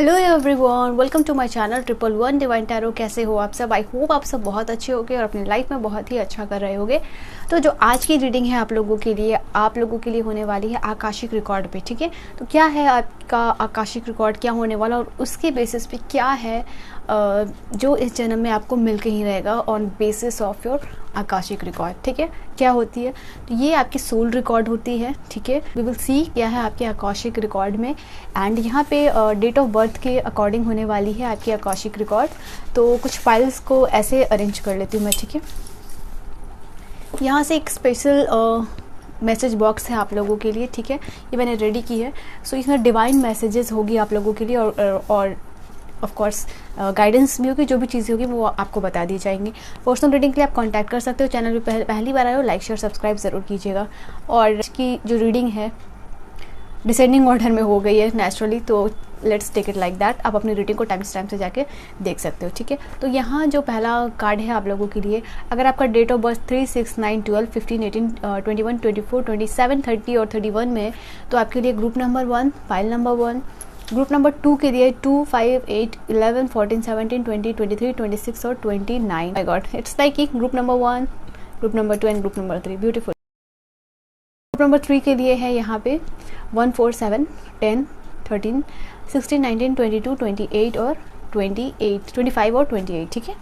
Hello everyone, welcome to my channel 111 divine tarot. कैसे हो आप सब? आई होप आप सब बहुत अच्छे होंगे और अपनी लाइफ में बहुत ही अच्छा कर रहे होंगे। तो जो आज की रीडिंग है आप लोगों के लिए होने वाली है आकाशिक रिकॉर्ड पे। ठीक है, तो क्या है आपका आकाशिक रिकॉर्ड, क्या होने वाला और उसके बेसिस पे क्या है जो इस जन्म में आपको मिल के ही रहेगा on basis of your Akashic record. ठीक है, क्या होती है? तो ये आपकी सोल रिकॉर्ड होती है। ठीक है, वी विल सी क्या है आपके आकाशिक रिकॉर्ड में। एंड यहाँ पे डेट ऑफ बर्थ के अकॉर्डिंग होने वाली है आपकी आकाशिक रिकॉर्ड। तो कुछ फाइल्स को ऐसे अरेंज कर लेती हूँ मैं। ठीक है, यहाँ से एक स्पेशल मैसेज बॉक्स है आप लोगों के लिए। ठीक है, ये मैंने रेडी की है। सो इसमें डिवाइन मैसेजेस होगी आप लोगों के लिए और ऑफ कोर्स गाइडेंस भी होगी। जो भी चीज़ें होगी वो आपको बता दी जाएंगी। पर्सनल रीडिंग के लिए आप कांटेक्ट कर सकते हो। चैनल पे पहली बार आए हो, लाइक शेयर सब्सक्राइब ज़रूर कीजिएगा। और इसकी जो रीडिंग है डिसेंडिंग ऑर्डर में हो गई है नेचुरली, तो let's take it like that. आप अपनी रीडिंग को टाइम से जाके देख सकते हो। ठीक है, तो यहाँ जो पहला कार्ड है आप लोगों के लिए, अगर आपका डेट ऑफ बर्थ 3, 6, 9, 12, 15, 18, 21, 24, 27, 30 और 31 में है, तो आपके लिए group number 1, file number 1। Group number 2 के लिए 2, 5, 8, 11, 14, 17, 20, 23, 26 और 29। माय गॉड, इट्स लाइक कि group number 1, group number 2 and group number 3। Beautiful. Group number 3 के लिए है यहाँ पे 1, 4, 7, 10, 13, 16, 19, 22, 28 और 25 और 28। ठीक है,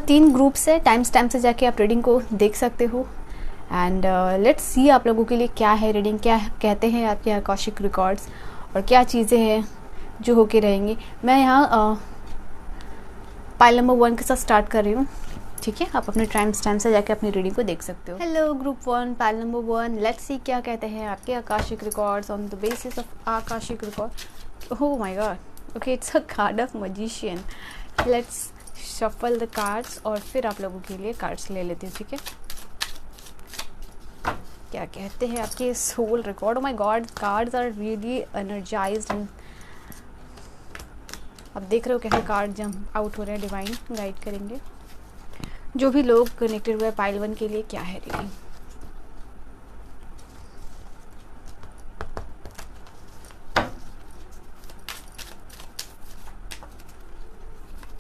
3 ग्रुप्स है। टाइम स्टैम्प से जाके आप रीडिंग को देख सकते हो। एंड लेट्स सी आप लोगों के लिए क्या है रीडिंग, क्या कहते हैं आपके आकाशिक रिकॉर्ड्स और क्या चीज़ें हैं जो होके रहेंगी। मैं यहाँ पाइल नंबर 1 के साथ स्टार्ट कर रही हूँ। ठीक है, आप अपने टाइम स्टैम्प से जाके अपनी रीडिंग को देख सकते हो। Hello group 1, pile number 1। Let's see क्या कहते हैं आपके Akashic records on the basis of Akashic record. Oh my God, okay, it's a card of magician. Let's shuffle the cards और फिर आप लोगों के लिए कार्ड्स ले लेती हूँ। ठीक है, क्या कहते हैं आपके soul record. Oh my God, cards are really energised and आप देख रहे हो कैसे कार्ड जंप आउट हो रहे हैं। डिवाइन गाइड करेंगे जो भी लोग कनेक्टेड हुए पाइल 1 के लिए। क्या है reading?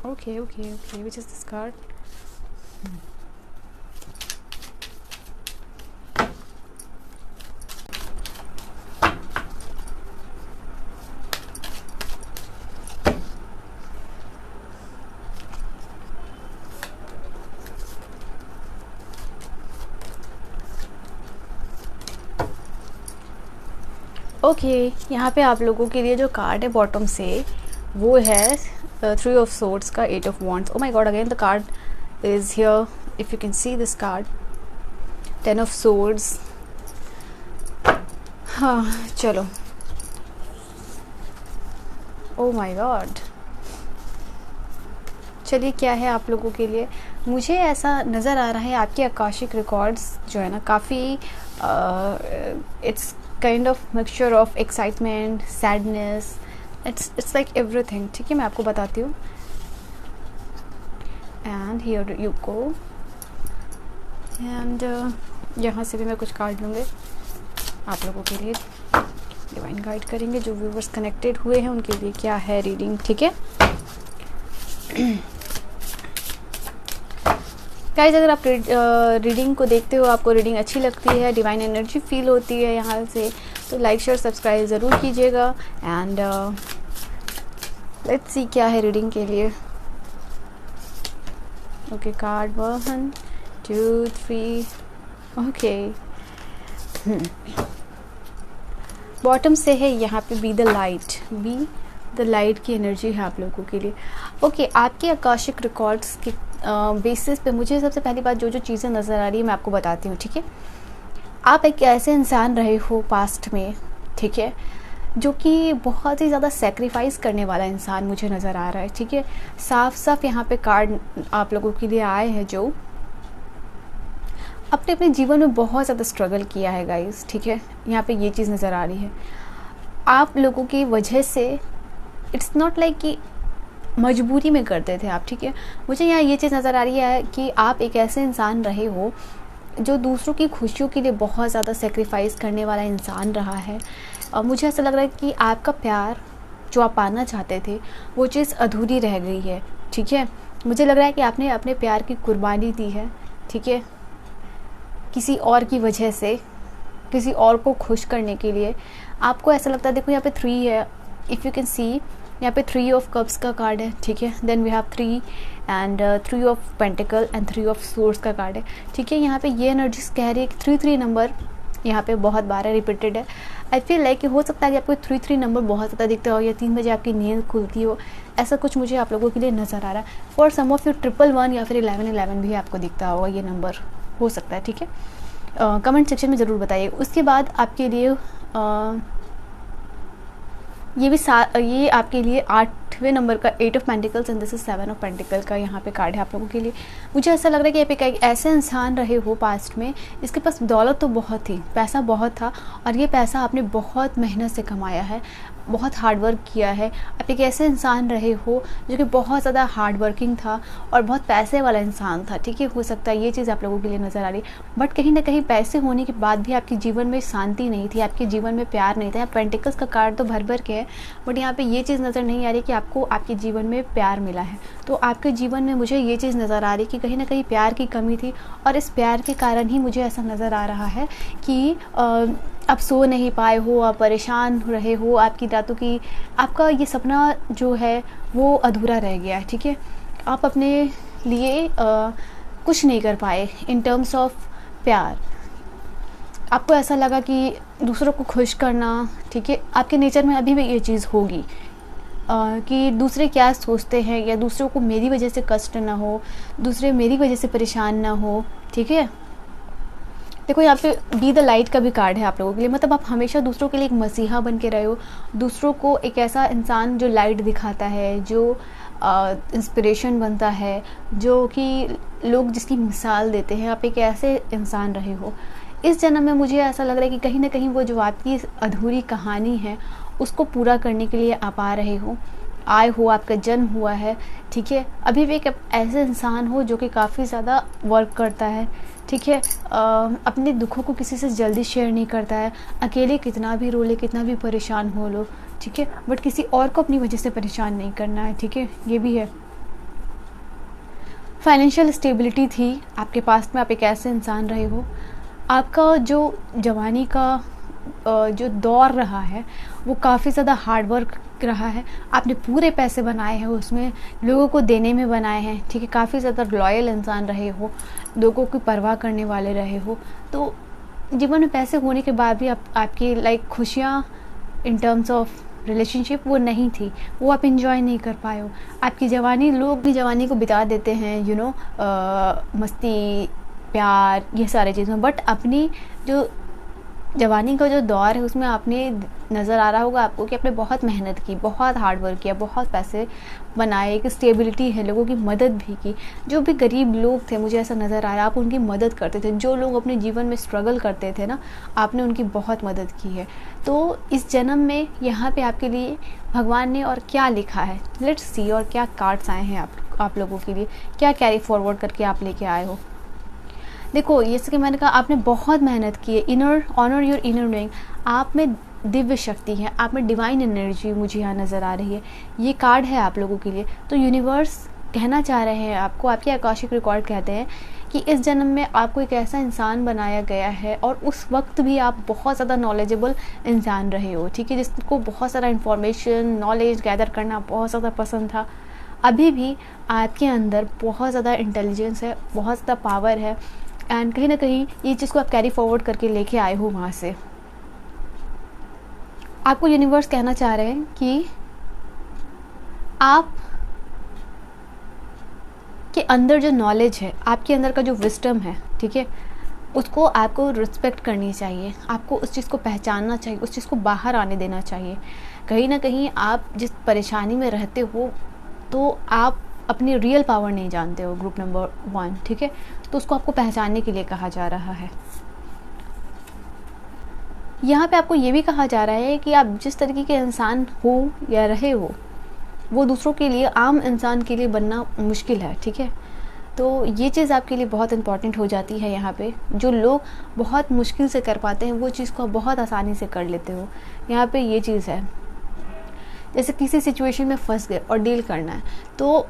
Okay okay okay, which is this card? Okay, यहाँ पे आप लोगों के लिए जो कार्ड है बॉटम से वो है 3 ऑफ सोर्ड्स का 8 of wands. O my God, again the card is here, if you can see this card 10 of swords. हाँ चलो, ओ माय गॉड, चलिए क्या है आप लोगों के लिए। मुझे ऐसा नज़र आ रहा है आपके आकाशिक रिकॉर्ड्स जो है ना काफ़ी it's kind of mixture of excitement, sadness, it's like everything. ठीक है, मैं आपको बताती हूँ। And here you go. And यहाँ से भी मैं कुछ कार्ड लूँगी आप लोगों के लिए। डिवाइन गाइड करेंगे जो व्यूवर्स कनेक्टेड हुए हैं उनके लिए क्या है रीडिंग। ठीक है गाइज, अगर आप रीडिंग को देखते हो, आपको रीडिंग अच्छी लगती है, डिवाइन एनर्जी फील होती है यहाँ से, तो लाइक शेयर सब्सक्राइब ज़रूर कीजिएगा। एंड लेट्स सी क्या है रीडिंग के लिए। Okay, card 1, 2, 3। ओके, बॉटम से है यहाँ पे be the light. Be the light की एनर्जी है आप लोगों के लिए। ओके, आपके आकाशिक रिकॉर्ड्स के बेसिस पे मुझे सबसे पहली बात जो चीज़ें नज़र आ रही है मैं आपको बताती हूँ। ठीक है, आप एक ऐसे इंसान रहे हो पास्ट में, ठीक है, जो कि बहुत ही ज़्यादा सेक्रीफाइस करने वाला इंसान मुझे नज़र आ रहा है। ठीक है, साफ साफ यहाँ पे कार्ड आप लोगों के लिए आए हैं जो अपने जीवन में बहुत ज़्यादा स्ट्रगल किया है गाइस। ठीक है, यहाँ पे ये चीज़ नज़र आ रही है आप लोगों की वजह से। इट्स नॉट लाइक कि मजबूरी में करते थे आप। ठीक है, मुझे यहाँ ये चीज़ नज़र आ रही है कि आप एक ऐसे इंसान रहे हो जो दूसरों की खुशियों के लिए बहुत ज़्यादा सेक्रीफाइस करने वाला इंसान रहा है। मुझे ऐसा लग रहा है कि आपका प्यार जो आप पाना चाहते थे वो चीज़ अधूरी रह गई है, ठीक है। मुझे लग रहा है कि आपने अपने प्यार की कुर्बानी दी है, ठीक है, किसी और की वजह से, किसी और को खुश करने के लिए। आपको ऐसा लगता है, देखो यहाँ पे 3 है, इफ़ यू कैन सी, यहाँ पे 3 ऑफ कप्स का कार्ड है, ठीक है। Then we have 3 and 3 of pentacle and 3 of source का कार्ड है, ठीक है। यहाँ पे ये एनर्जीज कह रही है कि 3 नंबर यहाँ पे बहुत बार रिपीटेड है। आई फील लाइक कि हो सकता है कि आपको 3 नंबर बहुत ज़्यादा दिखता हो, या 3 बजे आपकी नींद खुलती हो, ऐसा कुछ मुझे आप लोगों के लिए नज़र आ रहा है। फॉर सम ऑफ यू 111 या फिर 1111 भी आपको दिखता होगा, ये नंबर हो सकता है, ठीक है। कमेंट सेक्शन में ज़रूर बताइए। उसके बाद आपके लिए ये आपके लिए 8वें नंबर का 8 of pentacles and this is 7 of pentacle का यहाँ पे कार्ड है आप लोगों के लिए। मुझे ऐसा लग रहा है कि आप एक ऐसे इंसान रहे हो पास्ट में, इसके पास दौलत तो बहुत थी, पैसा बहुत था, और ये पैसा आपने बहुत मेहनत से कमाया है, बहुत हार्ड वर्क किया है। आप एक ऐसे इंसान रहे हो जो कि बहुत ज़्यादा हार्ड वर्किंग था और बहुत पैसे वाला इंसान था, ठीक है। हो सकता है ये चीज़ आप लोगों के लिए नज़र आ रही, बट कहीं ना कहीं पैसे होने के बाद भी आपके जीवन में शांति नहीं थी, आपके जीवन में प्यार नहीं था। यहाँ पेंटिकल्स का कार्ड तो भर भर के है, बट यहाँ पे ये चीज़ नज़र नहीं आ रही कि आपको आपके जीवन में प्यार मिला है। तो आपके जीवन में मुझे ये चीज़ नज़र आ रही कि कहीं ना कहीं प्यार की कमी थी, और इस प्यार के कारण ही मुझे ऐसा नज़र आ रहा है कि आप सो नहीं पाए हो, आप परेशान रहे हो, आपकी रातों की, आपका ये सपना जो है वो अधूरा रह गया है, ठीक है। आप अपने लिए कुछ नहीं कर पाए इन टर्म्स ऑफ प्यार। आपको ऐसा लगा कि दूसरों को खुश करना, ठीक है, आपके नेचर में अभी भी ये चीज़ होगी कि दूसरे क्या सोचते हैं, या दूसरों को मेरी वजह से कष्ट ना हो, दूसरे मेरी वजह से परेशान ना हो, ठीक है। देखो यहाँ पे बी द लाइट का भी कार्ड है आप लोगों के लिए, मतलब आप हमेशा दूसरों के लिए एक मसीहा बन के रहे हो, दूसरों को एक ऐसा इंसान जो लाइट दिखाता है, जो इंस्पिरेशन बनता है, जो कि लोग जिसकी मिसाल देते हैं, आप एक ऐसे इंसान रहे हो। इस जन्म में मुझे ऐसा लग रहा है कि कहीं ना कहीं वो जो आपकी अधूरी कहानी है उसको पूरा करने के लिए आप आए हो, आपका जन्म हुआ है, ठीक है। अभी भी एक ऐसे इंसान हो जो कि काफ़ी ज़्यादा वर्क करता है, ठीक है, अपने दुखों को किसी से जल्दी शेयर नहीं करता है, अकेले कितना भी रो ले, कितना भी परेशान हो लो, ठीक है, बट किसी और को अपनी वजह से परेशान नहीं करना है, ठीक है, ये भी है। फाइनेंशियल स्टेबिलिटी थी आपके पास में, आप एक ऐसे इंसान रहे हो। आपका जो जवानी का जो दौर रहा है वो काफ़ी ज़्यादा हार्ड वर्क रहा है, आपने पूरे पैसे बनाए हैं उसमें, लोगों को देने में बनाए हैं, ठीक है, काफ़ी ज़्यादा लॉयल इंसान रहे हो, लोगों की परवाह करने वाले रहे हो। तो जीवन में पैसे होने के बाद भी आपकी लाइक खुशियाँ इन टर्म्स ऑफ रिलेशनशिप वो नहीं थी, वो आप इंजॉय नहीं कर पाए हो। आपकी जवानी, लोग भी जवानी को बिता देते हैं मस्ती, प्यार, ये सारे चीज़ों, बट अपनी जो जवानी का जो दौर है उसमें आपने नज़र आ रहा होगा आपको कि आपने बहुत मेहनत की, बहुत हार्ड वर्क किया, बहुत पैसे बनाए, एक स्टेबिलिटी है, लोगों की मदद भी की। जो भी गरीब लोग थे मुझे ऐसा नज़र आया आप उनकी मदद करते थे, जो लोग अपने जीवन में स्ट्रगल करते थे ना, आपने उनकी बहुत मदद की है। तो इस जन्म में यहाँ पे आपके लिए भगवान ने और क्या लिखा है, लेट्स सी, और क्या कार्ड्स आए हैं आप लोगों के लिए, क्या कैरी फॉरवर्ड करके आप लेके आए हो। देखो, जैसे कि मैंने कहा, आपने बहुत मेहनत की है, inner honour your inner knowing, आप में दिव्य शक्ति है, आप में डिवाइन एनर्जी मुझे यहाँ नज़र आ रही है। ये कार्ड है आप लोगों के लिए। तो यूनिवर्स कहना चाह रहे हैं आपको, आपके आकाशिक रिकॉर्ड कहते हैं कि इस जन्म में आपको एक ऐसा इंसान बनाया गया है, और उस वक्त भी आप बहुत ज़्यादा नॉलेजेबल इंसान रहे हो, ठीक है, जिसको बहुत सारा इन्फॉर्मेशन, नॉलेज गैदर करना बहुत ज़्यादा पसंद था। अभी भी आपके अंदर बहुत ज़्यादा इंटेलिजेंस है, बहुत ज़्यादा पावर है, एंड कहीं ना कहीं ये चीज़ को आप कैरी फॉरवर्ड करके लेके आए हो वहाँ से। आपको यूनिवर्स कहना चाह रहे हैं कि आप के अंदर जो नॉलेज है, आपके अंदर का जो विस्डम है, ठीक है, उसको आपको रिस्पेक्ट करनी चाहिए, आपको उस चीज़ को पहचानना चाहिए, उस चीज़ को बाहर आने देना चाहिए। कहीं ना कहीं आप जिस परेशानी में रहते हो तो आप अपनी रियल पावर नहीं जानते हो, ग्रुप नंबर 1, ठीक है, तो उसको आपको पहचानने के लिए कहा जा रहा है। यहाँ पे आपको ये भी कहा जा रहा है कि आप जिस तरीके के इंसान हो या रहे हो वो दूसरों के लिए, आम इंसान के लिए बनना मुश्किल है, ठीक है। तो ये चीज़ आपके लिए बहुत इंपॉर्टेंट हो जाती है यहाँ पे। जो लोग बहुत मुश्किल से कर पाते हैं वो चीज़ को बहुत आसानी से कर लेते हो। यहाँ पे ये चीज़ है, जैसे किसी सिचुएशन में फंस गए और डील करना है, तो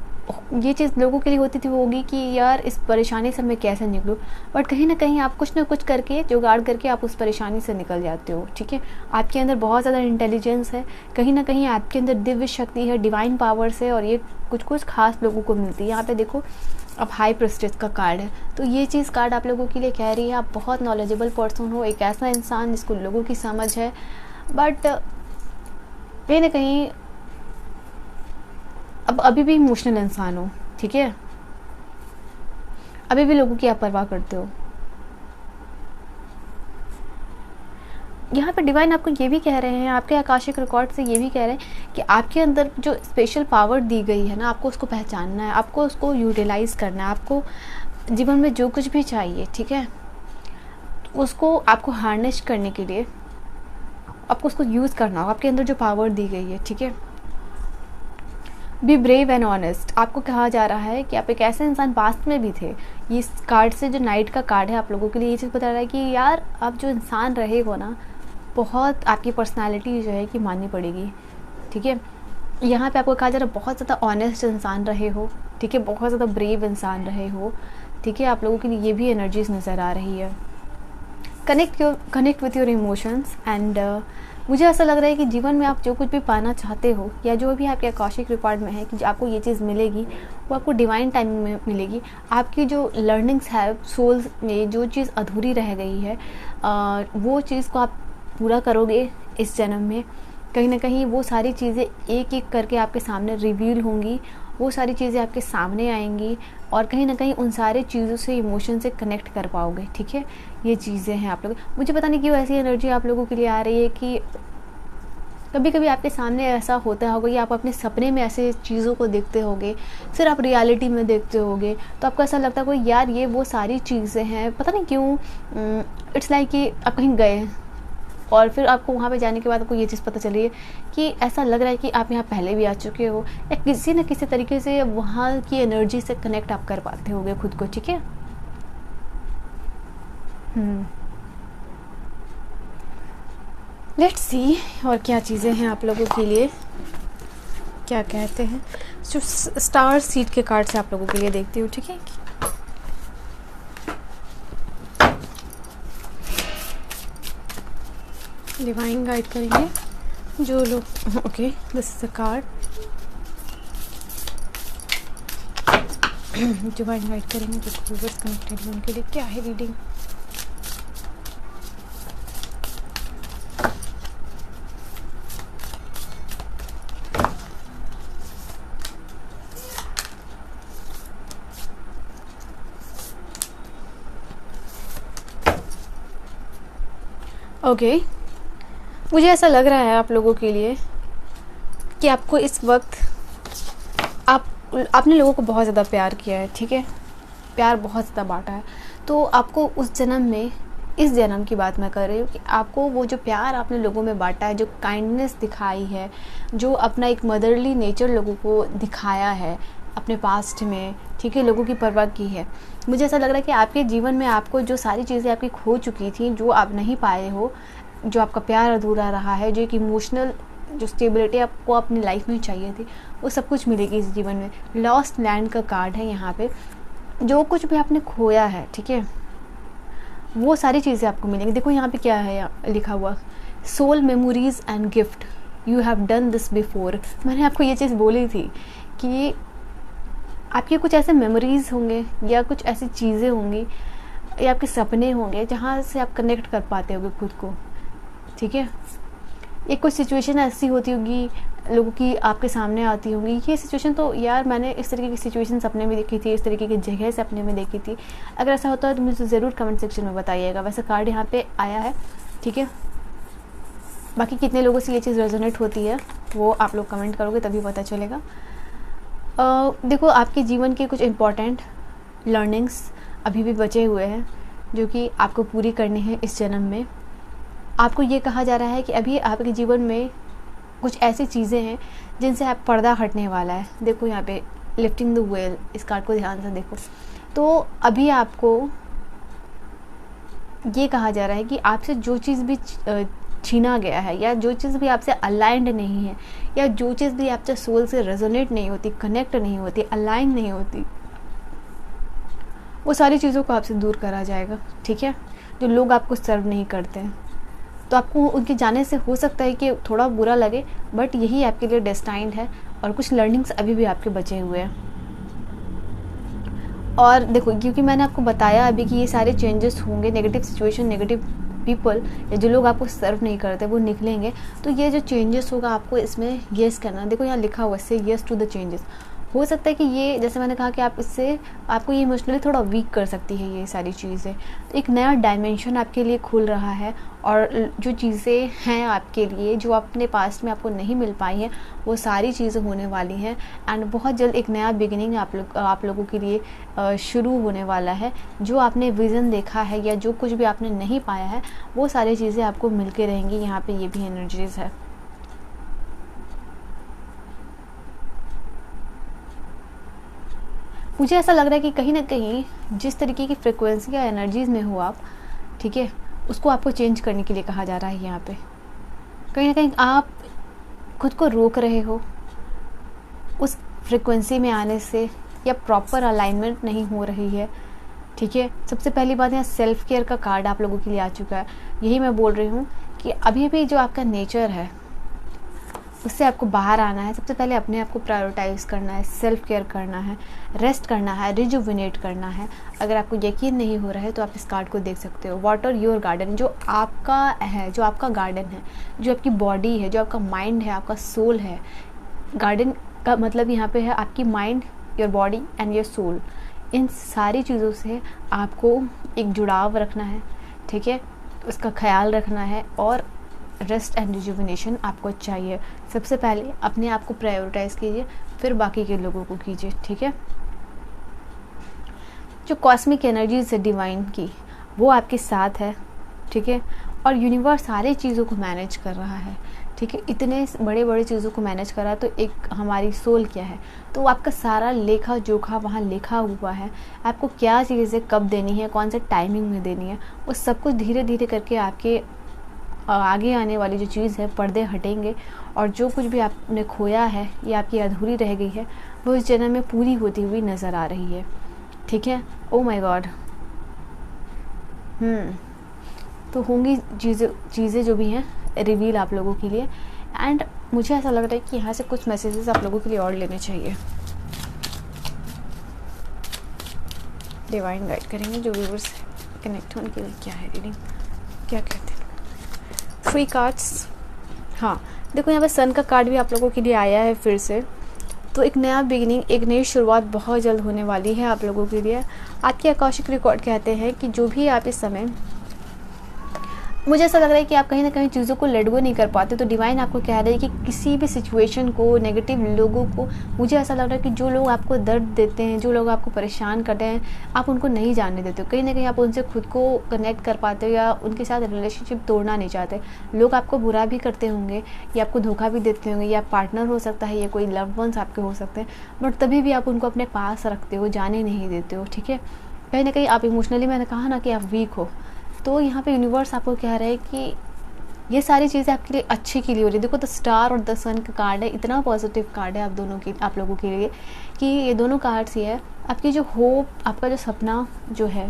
ये चीज़ लोगों के लिए होती थी, वो होगी कि यार इस परेशानी से मैं कैसे निकलूँ। बट कहीं ना कहीं आप कुछ ना कुछ करके जुगाड़ करके आप उस परेशानी से निकल जाते हो। ठीक है, आपके अंदर बहुत ज़्यादा इंटेलिजेंस है, कहीं ना कहीं आपके अंदर दिव्य शक्ति है, डिवाइन पावर्स है, और ये कुछ कुछ खास लोगों को मिलती है। यहाँ पे देखो, अब हाई प्रेस्टिज का कार्ड है, तो ये चीज़ कार्ड आप लोगों के लिए कह रही है आप बहुत नॉलेजेबल पर्सन हो, एक ऐसा इंसान जिसको लोगों की समझ है, बट कहीं ना कहीं अब अभी भी इमोशनल इंसान हो। ठीक है, अभी भी लोगों की आप परवाह करते हो। यहाँ पे डिवाइन आपको ये भी कह रहे हैं, आपके आकाशिक रिकॉर्ड से ये भी कह रहे हैं कि आपके अंदर जो स्पेशल पावर दी गई है ना, आपको उसको पहचानना है, आपको उसको यूटिलाइज़ करना है। आपको जीवन में जो कुछ भी चाहिए, ठीक है, उसको आपको हार्नेस करने के लिए आपको उसको यूज़ करना हो, आपके अंदर जो पावर दी गई है। ठीक है, बी ब्रेव एंड ऑनेस्ट। आपको कहा जा रहा है कि आप एक ऐसे इंसान पास्ट में भी थे। ये इस कार्ड से, जो नाइट का कार्ड है, आप लोगों के लिए ये चीज़ बता रहा है कि यार आप जो इंसान रहे हो ना, बहुत आपकी पर्सनालिटी जो है कि माननी पड़ेगी। ठीक है, यहाँ पे आपको कहा जा रहा है बहुत ज़्यादा ऑनेस्ट इंसान रहे हो। ठीक है, बहुत ज़्यादा ब्रेव इंसान रहे हो। ठीक है, आप लोगों के लिए ये भी एनर्जीज नज़र आ रही है। Connect with your emotions and मुझे ऐसा लग रहा है कि जीवन में आप जो कुछ भी पाना चाहते हो, या जो भी आपके आकाशिक रिकॉर्ड में है कि आपको ये चीज़ मिलेगी, वो आपको डिवाइन टाइमिंग में मिलेगी। आपकी जो लर्निंग्स है, सोल्स में जो चीज़ अधूरी रह गई है, वो चीज़ को आप पूरा करोगे इस जन्म में। कहीं ना कहीं वो सारी चीज़ें एक एक करके आपके सामने रिवील होंगी, वो सारी चीज़ें आपके सामने आएंगी, और कहीं ना कहीं उन सारे चीज़ों से, इमोशन से कनेक्ट कर पाओगे। ठीक है, ये चीज़ें हैं आप लोग। मुझे पता नहीं क्यों ऐसी एनर्जी आप लोगों के लिए आ रही है कि कभी कभी आपके सामने ऐसा होता होगा कि आप अपने सपने में ऐसे चीज़ों को देखते होगे, फिर आप रियलिटी में देखते होगे, तो आपको ऐसा लगता है यार ये वो सारी चीज़ें हैं। पता नहीं क्यों, इट्स लाइक कि आप कहीं गए और फिर आपको वहाँ पे जाने के बाद आपको ये चीज़ पता चली है कि ऐसा लग रहा है कि आप यहाँ पहले भी आ चुके हो, या किसी न किसी तरीके से वहाँ की एनर्जी से कनेक्ट आप कर पाते होगे खुद को। ठीक है, लेट्स सी और क्या चीज़ें हैं आप लोगों के लिए, क्या कहते हैं। जो स्टार सीड के कार्ड से आप लोगों के लिए देखती हूँ। ठीक है, डिवाइन गाइड करेंगे जो लोग। Okay, this is the card. Divine guide करेंगे जो व्यूअर्स कनेक्टेड हैं उनके लिए क्या है रीडिंग। ओके, मुझे ऐसा लग रहा है आप लोगों के लिए कि आपको इस वक्त आपने लोगों को बहुत ज़्यादा प्यार किया है। ठीक है, प्यार बहुत ज़्यादा बांटा है, तो आपको उस जन्म में, इस जन्म की बात मैं कर रही हूँ कि आपको वो जो प्यार आपने लोगों में बांटा है, जो काइंडनेस दिखाई है, जो अपना एक मदरली नेचर लोगों को दिखाया है अपने पास्ट में, ठीक है, लोगों की परवाह की है। मुझे ऐसा लग रहा है कि आपके जीवन में आपको जो सारी चीज़ें आपकी खो चुकी थी, जो आप नहीं पाए हो, जो आपका प्यार अधूरा रहा है, जो एक इमोशनल जो स्टेबिलिटी आपको अपनी लाइफ में चाहिए थी, वो सब कुछ मिलेगी इस जीवन में। लॉस्ट लैंड का कार्ड है यहाँ पे। जो कुछ भी आपने खोया है, ठीक है, वो सारी चीज़ें आपको मिलेंगी। देखो यहाँ पे क्या है लिखा हुआ, soul memories and gift, you have done this before. मैंने आपको ये चीज़ बोली थी कि आपके कुछ ऐसे मेमोरीज़ होंगे, या कुछ ऐसी चीज़ें होंगी, या आपके सपने होंगे जहाँ से आप कनेक्ट कर पाते होगे खुद को। ठीक है, एक कुछ सिचुएशन ऐसी होती होगी लोगों की आपके सामने आती होंगी। ये सिचुएशन तो यार मैंने इस तरीके की सिचुएशन सपने में देखी थी, इस तरीके की जगह सपने में देखी थी। अगर ऐसा होता है तो मुझे ज़रूर कमेंट सेक्शन में बताइएगा। वैसे कार्ड यहाँ पे आया है, ठीक है, बाकी कितने लोगों से ये चीज़ रेजोनेट होती है वो आप लोग कमेंट करोगे तभी पता चलेगा। देखो, आपके जीवन के कुछ इम्पॉर्टेंट लर्निंग्स अभी भी बचे हुए हैं जो कि आपको पूरी करनी है इस जन्म में। आपको ये कहा जा रहा है कि अभी आपके जीवन में कुछ ऐसी चीज़ें हैं जिनसे आप पर्दा हटने वाला है। देखो यहाँ पे लिफ्टिंग द वेल, इस कार्ड को ध्यान से देखो। तो अभी आपको ये कहा जा रहा है कि आपसे जो चीज़ भी छीना गया है, या जो चीज़ भी आपसे अलाइंड नहीं है, या जो चीज़ भी आपसे सोल से रेजोनेट नहीं होती, कनेक्ट नहीं होती, अलाइन नहीं होती, वो सारी चीज़ों को आपसे दूर करा जाएगा। ठीक है, जो लोग आपको सर्व नहीं करते हैं, तो आपको उनके जाने से हो सकता है कि थोड़ा बुरा लगे, बट यही आपके लिए डेस्टाइंड है, और कुछ लर्निंग्स अभी भी आपके बचे हुए हैं। और देखो, क्योंकि मैंने आपको बताया अभी कि ये सारे चेंजेस होंगे, नेगेटिव सिचुएशन, नेगेटिव पीपल, या जो लोग आपको सर्व नहीं करते वो निकलेंगे, तो ये जो चेंजेस होगा आपको इसमें येस करना। देखो यहाँ लिखा हुआ है से येस टू द चेंजेस। हो सकता है कि ये, जैसे मैंने कहा कि आप इससे, आपको ये इमोशनली थोड़ा वीक कर सकती है ये सारी चीज़ें। तो एक नया डायमेंशन आपके लिए खुल रहा है, और जो चीज़ें हैं आपके लिए, जो अपने पास्ट में आपको नहीं मिल पाई हैं, वो सारी चीज़ें होने वाली हैं। एंड बहुत जल्द एक नया बिगिनिंग आप लोगों के लिए शुरू होने वाला है। जो आपने विज़न देखा है, या जो कुछ भी आपने नहीं पाया है, वो सारी चीज़ें आपको मिलके रहेंगी। यहाँ पे ये भी एनर्जीज़ है। मुझे ऐसा लग रहा है कि कहीं ना कहीं जिस तरीके की फ्रिक्वेंसी या एनर्जीज़ में हो आप, ठीक है, उसको आपको चेंज करने के लिए कहा जा रहा है। यहाँ पे कहीं ना कहीं आप खुद को रोक रहे हो उस फ्रिक्वेंसी में आने से, या प्रॉपर अलाइनमेंट नहीं हो रही है। ठीक है, सबसे पहली बात, यहाँ सेल्फ केयर का कार्ड आप लोगों के लिए आ चुका है। यही मैं बोल रही हूँ कि अभी भी जो आपका नेचर है उससे आपको बाहर आना है। सबसे पहले अपने आप को प्रायोरिटाइज करना है, सेल्फ केयर करना है, रेस्ट करना है, रिजुविनेट करना है। अगर आपको यकीन नहीं हो रहा है तो आप इस कार्ड को देख सकते हो। वाटर योर गार्डन, जो आपका है, जो आपका गार्डन है, जो आपकी बॉडी है, जो आपका माइंड है, आपका सोल है। गार्डन का मतलब यहाँ पे है आपकी mind, your body and your soul. इन सारी चीज़ों से आपको एक जुड़ाव रखना है। ठीक है, उसका ख्याल रखना है, और रेस्ट एंड रिजुविनेशन आपको चाहिए। सबसे पहले अपने आप को प्रायोरिटाइज़ कीजिए, फिर बाकी के लोगों को कीजिए। ठीक है, जो कॉस्मिक एनर्जीज है डिवाइन की, वो आपके साथ है। ठीक है, और यूनिवर्स सारी चीज़ों को मैनेज कर रहा है। ठीक है, इतने बड़े बड़े चीज़ों को मैनेज कर रहा है, तो एक हमारी सोल क्या है, तो आपका सारा लेखा जोखा वहाँ लिखा हुआ है। आपको क्या चीज़ें कब देनी है, कौन से टाइमिंग में देनी है, वो सब कुछ धीरे धीरे करके आपके आगे आने वाली जो चीज़ है, पर्दे हटेंगे, और जो कुछ भी आपने खोया है या आपकी अधूरी रह गई है, वो इस जन्म में पूरी होती हुई नज़र आ रही है। ठीक है, ओ माय गॉड। तो होंगी चीज़ें जो भी हैं रिवील आप लोगों के लिए। एंड मुझे ऐसा लग रहा है कि यहाँ से कुछ मैसेजेस आप लोगों के लिए और लेने चाहिए। डिवाइन गाइड करेंगे जो व्यूअर्स कनेक्ट होने के लिए। क्या है रीडिंग, क्या कहते हैं? 3 कार्ड्स। हाँ, देखो यहाँ पे सन का कार्ड भी आप लोगों के लिए आया है फिर से। तो एक नया बिगिनिंग, एक नई शुरुआत बहुत जल्द होने वाली है आप लोगों के लिए। आपके आकाशिक रिकॉर्ड कहते हैं कि जो भी आप इस समय, मुझे ऐसा लग रहा है कि आप कहीं ना कहीं चीज़ों को लेट गो नहीं कर पाते, तो डिवाइन आपको कह रहे हैं कि किसी भी सिचुएशन को, नेगेटिव लोगों को, मुझे ऐसा लग रहा है कि जो लोग आपको दर्द देते हैं, जो लोग आपको परेशान करते हैं, आप उनको नहीं जानने देते हो। कहीं ना कहीं आप उनसे खुद को कनेक्ट कर पाते हो, या उनके साथ रिलेशनशिप तोड़ना नहीं चाहते। लोग आपको बुरा भी करते होंगे, या आपको धोखा भी देते होंगे, या पार्टनर हो सकता है, या कोई लव्ड वंस आपके हो सकते हैं, बट तभी भी आप उनको अपने पास रखते हो, जाने नहीं देते हो। ठीक है, कहीं ना कहीं आप इमोशनली, मैंने कहा ना कि आप वीक हो, तो यहाँ पे यूनिवर्स आपको कह रहा है कि ये सारी चीज़ें आपके लिए अच्छे के लिए हो रही है। देखो, द स्टार और द सन का कार्ड है, इतना पॉजिटिव कार्ड है आप लोगों के लिए कि ये दोनों कार्ड्स ही है आपकी जो होप, आपका जो सपना जो है,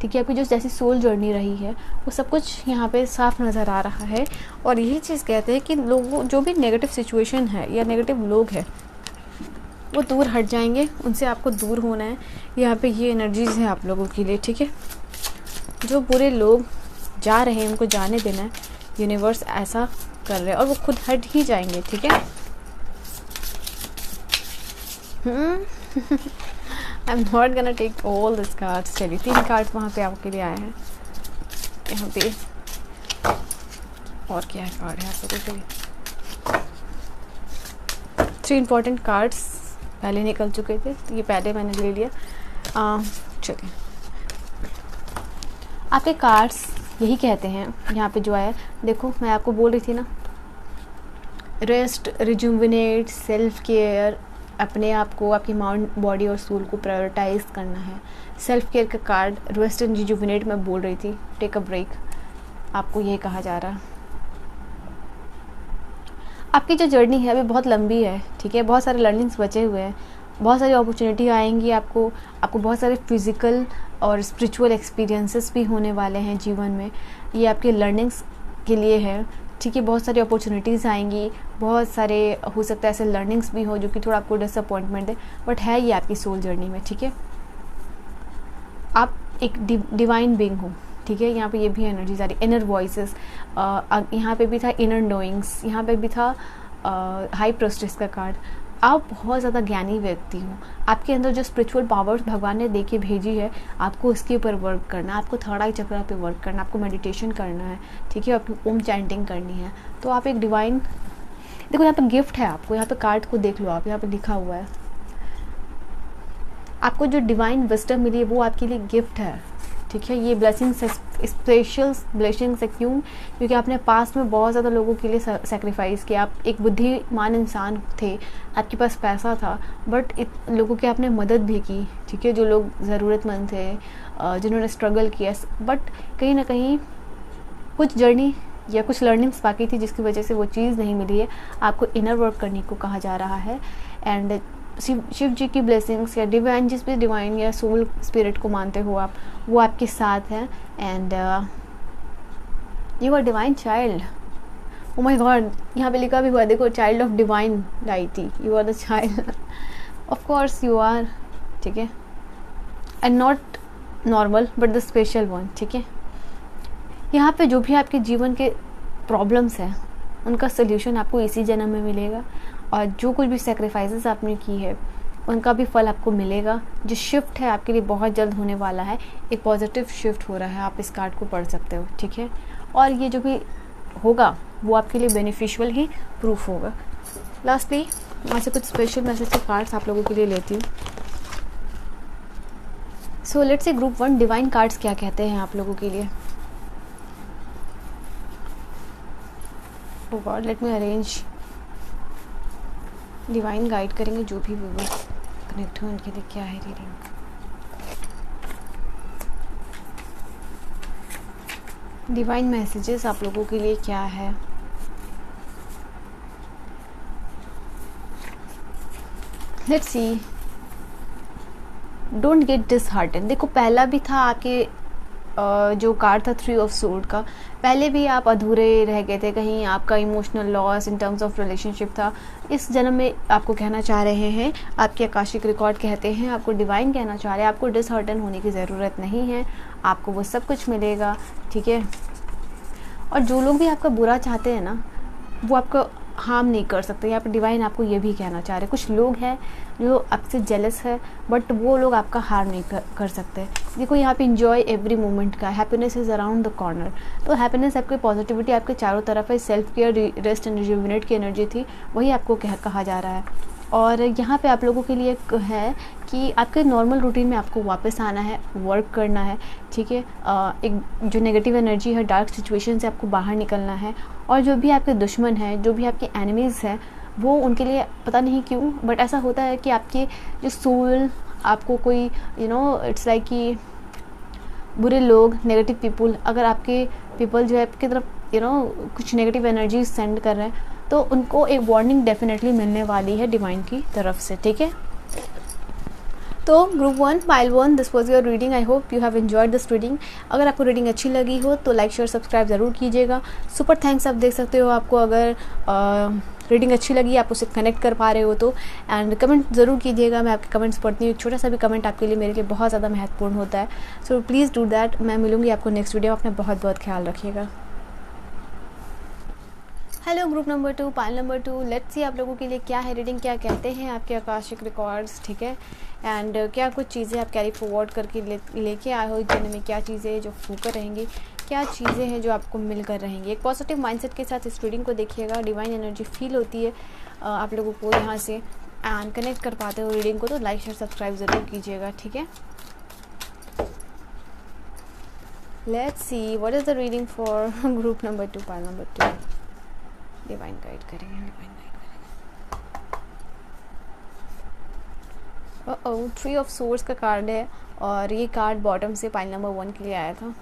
ठीक है, आपकी जो जैसी सोल जर्नी रही है, वो सब कुछ यहाँ पे साफ नज़र आ रहा है। और यही चीज़ कहते हैं कि लोगों, जो भी नेगेटिव सिचुएशन है या नेगेटिव लोग हैं, वो दूर हट जाएंगे, उनसे आपको दूर होना है। यहाँ पे ये एनर्जीज़ हैं आप लोगों के लिए। ठीक है, जो बुरे लोग जा रहे हैं उनको जाने देना है, यूनिवर्स ऐसा कर रहे हैं, और वो खुद हट ही जाएंगे। ठीक है, I am not gonna take all this cards. चलिए 3 कार्ड्स वहाँ पे आपके लिए आए हैं। यहाँ पे और क्या है कार्ड है आप लोगों के लिए? 3 इंपॉर्टेंट कार्ड्स पहले निकल चुके थे, तो ये पहले मैंने ले लिया। चलिए, आपके कार्ड्स यही कहते हैं यहाँ पे जो आया। देखो, मैं आपको बोल रही थी ना, रेस्ट, रिजुविनेट, सेल्फ केयर, अपने आप को, आपकी माइंड, बॉडी और सोल को प्रायोरिटाइज करना है। सेल्फ केयर का कार्ड रेस्ट एंड रिजुविनेट मैं बोल रही थी, टेक अ ब्रेक, आपको ये कहा जा रहा है। आपकी जो जर्नी है अभी बहुत लंबी है, ठीक है, बहुत सारे लर्निंग्स बचे हुए हैं, बहुत सारी अपॉर्चुनिटी आएंगी आपको बहुत सारे फिज़िकल और स्पिरिचुअल एक्सपीरियंसेस भी होने वाले हैं जीवन में, ये आपके लर्निंग्स के लिए है, ठीक है। बहुत सारी अपॉर्चुनिटीज़ आएंगी, बहुत सारे हो सकता है ऐसे लर्निंग्स भी हो जो कि थोड़ा आपको डिसअपॉइंटमेंट है, बट है ये आपकी सोल जर्नी में, ठीक है। आप एक डिवाइन बीइंग हो, ठीक है। यहाँ पे ये भी एनर्जीज आ रही, इनर वॉइसेस, यहाँ पे भी था इनर नोइंग्स, यहाँ पे भी था हाई प्रोस्टेस का कार्ड। आप बहुत ज़्यादा ज्ञानी व्यक्ति हो, आपके अंदर जो स्पिरिचुअल पावर्स भगवान ने देके भेजी है, आपको इसके ऊपर वर्क करना है, आपको थर्ड आई चक्र पे वर्क करना है, आपको मेडिटेशन करना है, ठीक है, आपको ओम चैंटिंग करनी है। तो आप एक डिवाइन, देखो यहाँ पे गिफ्ट है आपको, यहाँ पे कार्ड को देख लो आप, यहाँ पे लिखा हुआ है आपको जो डिवाइन विजडम मिली है वो आपके लिए गिफ्ट है, ठीक है। ये ब्लेसिंग्स, स्पेशल ब्लेसिंग्स है, क्यों? क्योंकि आपने पास्ट में बहुत ज़्यादा लोगों के लिए सेक्रीफाइस किया, आप एक बुद्धिमान इंसान थे, आपके पास पैसा था, बट लोगों की आपने मदद भी की, ठीक है, जो लोग ज़रूरतमंद थे, जिन्होंने स्ट्रगल किया, बट कहीं ना कहीं कुछ जर्नी या कुछ लर्निंग्स बाकी थी जिसकी वजह से वो चीज़ नहीं मिली है। आपको इनर वर्क करने को कहा जा रहा है। एंड शिव जी की ब्लेसिंग्स या डिवाइन, जिस भी डिवाइन या सोल स्पिरिट को मानते हो आप, वो आपके साथ है। And you are divine child, oh my God, यहाँ पे लिखा भी हुआ देखो, child of divine deity, you are the child, of course you are, ठीक है, and not normal but the special one, ठीक है। यहाँ पे जो भी आपके जीवन के प्रॉब्लम्स हैं उनका सल्यूशन आपको इसी जन्म में मिलेगा, और जो कुछ भी सेक्रीफाइसेस आपने की है उनका भी फल आपको मिलेगा। जो शिफ्ट है आपके लिए बहुत जल्द होने वाला है, एक पॉजिटिव शिफ्ट हो रहा है, आप इस कार्ड को पढ़ सकते हो, ठीक है। और ये जो भी होगा वो आपके लिए बेनिफिशियल ही प्रूफ होगा। लास्टली वहाँ से कुछ स्पेशल मैसेज के कार्ड्स आप लोगों के लिए लेती हूँ। So let's say group 1 divine cards क्या कहते हैं आप लोगों के लिए। Oh God, let me arrange। Divine guide करेंगे जो भी व्यूअर्स कनेक्ट हो उनके लिए क्या है रीडिंग। डिवाइन मैसेजेस आप लोगों के लिए क्या है। Let's C, don't get disheartened. देखो पहला भी था आपके जो कार्ड था 3 ऑफ सोर्ड का, पहले भी आप अधूरे रह गए थे, कहीं आपका emotional loss in terms of relationship था। इस जन्म में आपको कहना चाह रहे हैं, आपके आकाशिक रिकॉर्ड कहते हैं, आपको डिवाइन कहना चाह रहे हैं, आपको डिसहार्टन होने की ज़रूरत नहीं है, आपको वो सब कुछ मिलेगा, ठीक है। और जो लोग भी आपका बुरा चाहते हैं ना, वो आपको हार्म नहीं कर सकते। यहाँ पे डिवाइन आपको ये भी कहना चाह रहे हैं, कुछ लोग हैं जो आपसे जेलस है बट वो लोग आपका हार्म नहीं कर सकते। देखो यहाँ पे इंजॉय एवरी मोमेंट का, happiness is around the corner. तो हैप्पीनेस, आपकी पॉजिटिविटी आपके चारों तरफ है। Self care, rest and rejuvenate की एनर्जी थी, वही आपको कहा जा रहा है। और यहाँ पे आप लोगों के लिए है कि आपके नॉर्मल रूटीन में आपको वापस आना है, वर्क करना है, ठीक है। एक जो नेगेटिव एनर्जी है, डार्क सिचुएशन से आपको बाहर निकलना है। और जो भी आपके दुश्मन हैं, जो भी आपके एनिमीज़ हैं, वो उनके लिए पता नहीं क्यों बट ऐसा होता है कि आपके जो सोल, आपको कोई इट्स लाइक कि बुरे लोग, नेगेटिव पीपल, अगर आपके पीपल जो है आपकी तरफ कुछ नेगेटिव एनर्जी सेंड कर रहे हैं, तो उनको एक वार्निंग डेफिनेटली मिलने वाली है डिवाइन की तरफ से, ठीक है। तो group 1 pile 1, this was your reading. I hope you have enjoyed this reading. अगर आपको रीडिंग अच्छी लगी हो तो लाइक शेयर सब्सक्राइब ज़रूर कीजिएगा। सुपर थैंक्स आप देख सकते हो, आपको अगर रीडिंग अच्छी लगी, आप उसे कनेक्ट कर पा रहे हो तो। एंड कमेंट ज़रूर कीजिएगा, मैं आपके कमेंट्स पढ़ती हूँ। छोटा सा भी कमेंट आपके लिए, मेरे लिए बहुत ज़्यादा महत्वपूर्ण होता है। So please do that. मैं मिलूँगी आपको नेक्स्ट वीडियो। अपना बहुत बहुत ख्याल रखिएगा। Hello group number 2, pile number 2, let's see आप लोगों के लिए क्या है रीडिंग, क्या कहते हैं आपके आकाशिक रिकॉर्ड्स, ठीक है। एंड क्या कुछ चीज़ें आप कैरी फॉरवर्ड करके लेके आए हो इस जन्म में, क्या चीज़ें जो होकर रहेंगी, क्या चीज़ें हैं जो आपको मिलकर रहेंगी। एक पॉजिटिव माइंडसेट के साथ इस रीडिंग को देखिएगा। डिवाइन एनर्जी फील होती है आप लोगों को यहाँ से, एंड कनेक्ट कर पाते हो रीडिंग को, तो लाइक शेयर सब्सक्राइब ज़रूर कीजिएगा, ठीक है। Let's see what is the reading for group number 2, pile number 2। Divine guide करेंगे, डिवाइन गाइड करेंगे। थ्री ऑफ सोर्स का कार्ड है और ये कार्ड बॉटम से पाइल नंबर 1 के लिए आया था।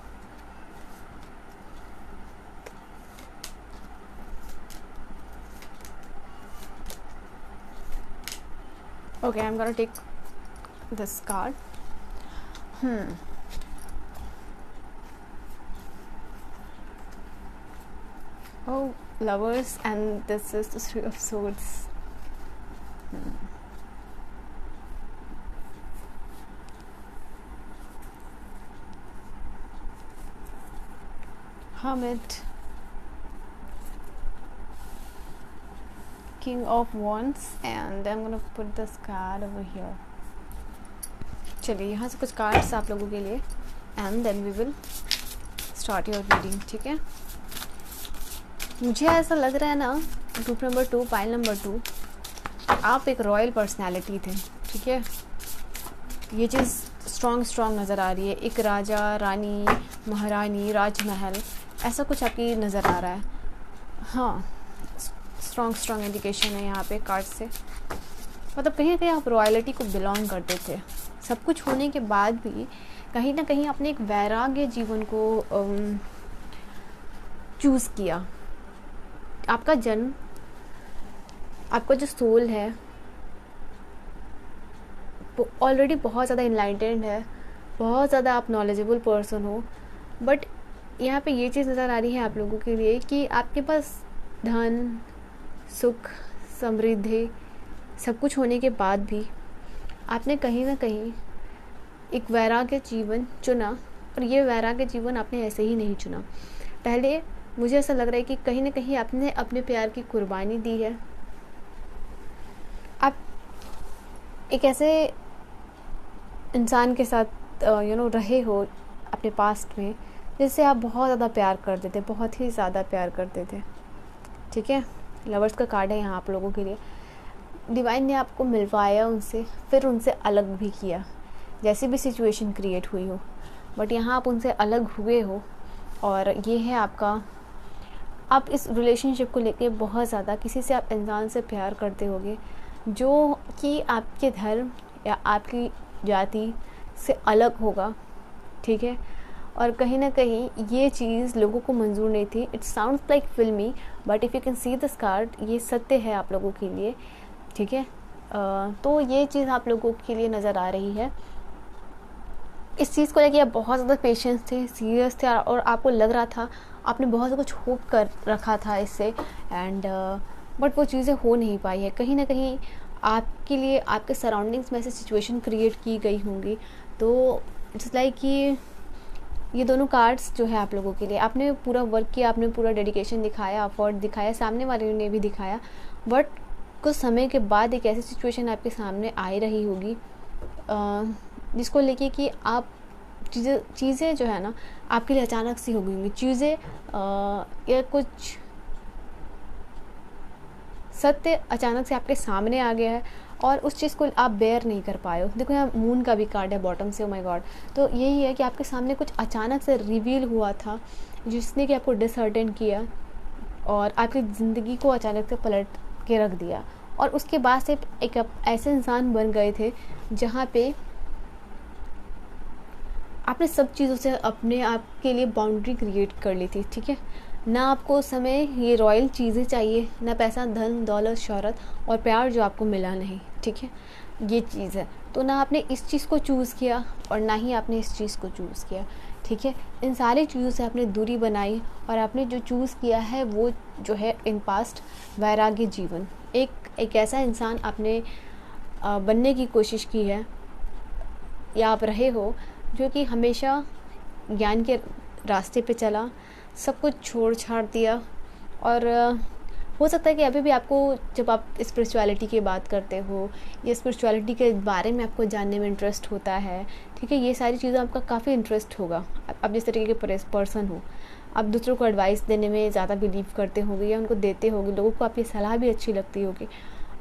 Okay, I am gonna take this card. Oh, lovers, and this is the three of swords. Hermit, King of Wands, and I'm gonna put this card over here. चलिए यहाँ से कुछ cards आप लोगों के लिए, and then we will start your reading, ठीक है। मुझे ऐसा लग रहा है ना, ग्रुप नंबर 2, पाइल नंबर 2, आप एक रॉयल पर्सनैलिटी थे, ठीक है। ये चीज़ स्ट्रॉन्ग नज़र आ रही है। एक राजा, रानी, महारानी, राजमहल, ऐसा कुछ आपकी नज़र आ रहा है। हाँ, स्ट्रॉन्ग इंडिकेशन है यहाँ पे कार्ड से। मतलब कहीं ना कहीं आप रॉयलिटी को बिलोंग करते थे। सब कुछ होने के बाद भी कहीं ना कहीं आपने एक वैराग्य जीवन को चूज़ किया। आपका जन्म, आपका जो सोल है वो ऑलरेडी बहुत ज़्यादा इनलाइटेंड है, बहुत ज़्यादा आप नॉलेजेबल पर्सन हो, बट यहाँ पे ये चीज़ नज़र आ रही है आप लोगों के लिए कि आपके पास धन, सुख, समृद्धि सब कुछ होने के बाद भी आपने कहीं ना कहीं एक वैराग्य जीवन चुना। और ये वैराग्य जीवन आपने ऐसे ही नहीं चुना। पहले मुझे ऐसा लग रहा है कि कहीं ना कहीं आपने अपने प्यार की कुर्बानी दी है। आप एक ऐसे इंसान के साथ रहे हो अपने पास्ट में जिससे आप बहुत ज़्यादा प्यार करते थे, बहुत ही ज़्यादा प्यार करते थे, ठीक है। लवर्स का कार्ड है यहाँ आप लोगों के लिए। डिवाइन ने आपको मिलवाया उनसे, फिर उनसे अलग भी किया, जैसी भी सिचुएशन क्रिएट हुई हो, बट यहाँ आप उनसे अलग हुए हो। और ये है आपका, आप इस रिलेशनशिप को लेके बहुत ज़्यादा किसी से आप इंसान से प्यार करते होगे जो कि आपके धर्म या आपकी जाति से अलग होगा, ठीक है। और कहीं ना कहीं ये चीज़ लोगों को मंजूर नहीं थी। इट साउंड्स लाइक फिल्मी, but if you can see this card, ये सत्य है आप लोगों के लिए, ठीक है। तो ये चीज़ आप लोगों के लिए नज़र आ रही है। इस चीज़ को लेके आप बहुत ज़्यादा पेशेंस थे, सीरियस थे, और आपको लग रहा था आपने बहुत कुछ होप कर रखा था इससे, एंड बट वो चीज़ें हो नहीं पाई है। कहीं ना कहीं आपके लिए आपके सराउंडिंग्स में ऐसी सिचुएशन क्रिएट की गई होंगी। तो इट्स लाइक कि ये दोनों कार्ड्स जो है आप लोगों के लिए, आपने पूरा वर्क किया, आपने पूरा डेडिकेशन दिखाया, एफर्ट दिखाया, सामने वाले ने भी दिखाया, बट कुछ समय के बाद एक ऐसी सिचुएशन आपके सामने आ रही होगी जिसको लेके कि आप चीज़ें जो है ना आपके लिए अचानक सी हो गई होंगी। चीज़ें या कुछ सत्य अचानक से आपके सामने आ गया है और उस चीज़ को आप बेयर नहीं कर पाए हो। देखो यहाँ मून का भी कार्ड है बॉटम से, ओ माय गॉड। तो यही है कि आपके सामने कुछ अचानक से रिवील हुआ था जिसने कि आपको डिसहर्टन किया और आपकी ज़िंदगी को अचानक से पलट के रख दिया। और उसके बाद से एक ऐसे इंसान बन गए थे जहाँ पे आपने सब चीज़ों से अपने आप के लिए बाउंड्री क्रिएट कर ली थी, ठीक है। ना आपको उस समय ये रॉयल चीज़ें चाहिए, ना पैसा, धन, दौलत, शोहरत और प्यार जो आपको मिला नहीं, ठीक है। ये चीज़ है, तो ना आपने इस चीज़ को चूज़ किया और ना ही आपने इस चीज़ को चूज़ किया, ठीक है। इन सारी चीज़ों से आपने दूरी बनाई और आपने जो चूज़ किया है वो जो है इन पास्ट वैराग्य जीवन। एक ऐसा इंसान आपने बनने की कोशिश की है या आप रहे हो जो कि हमेशा ज्ञान के रास्ते पे चला, सब कुछ छोड़ छाड़ दिया। और हो सकता है कि अभी भी आपको, जब आप स्पिरिचुअलिटी की बात करते हो या स्पिरिचुअलिटी के बारे में आपको जानने में इंटरेस्ट होता है, ठीक है, ये सारी चीज़ें आपका काफ़ी इंटरेस्ट होगा। आप जिस तरीके के पर्सन हो, आप दूसरों को एडवाइस देने में ज़्यादा बिलीव करते होंगे या उनको देते होंगे, लोगों को आपकी सलाह भी अच्छी लगती होगी,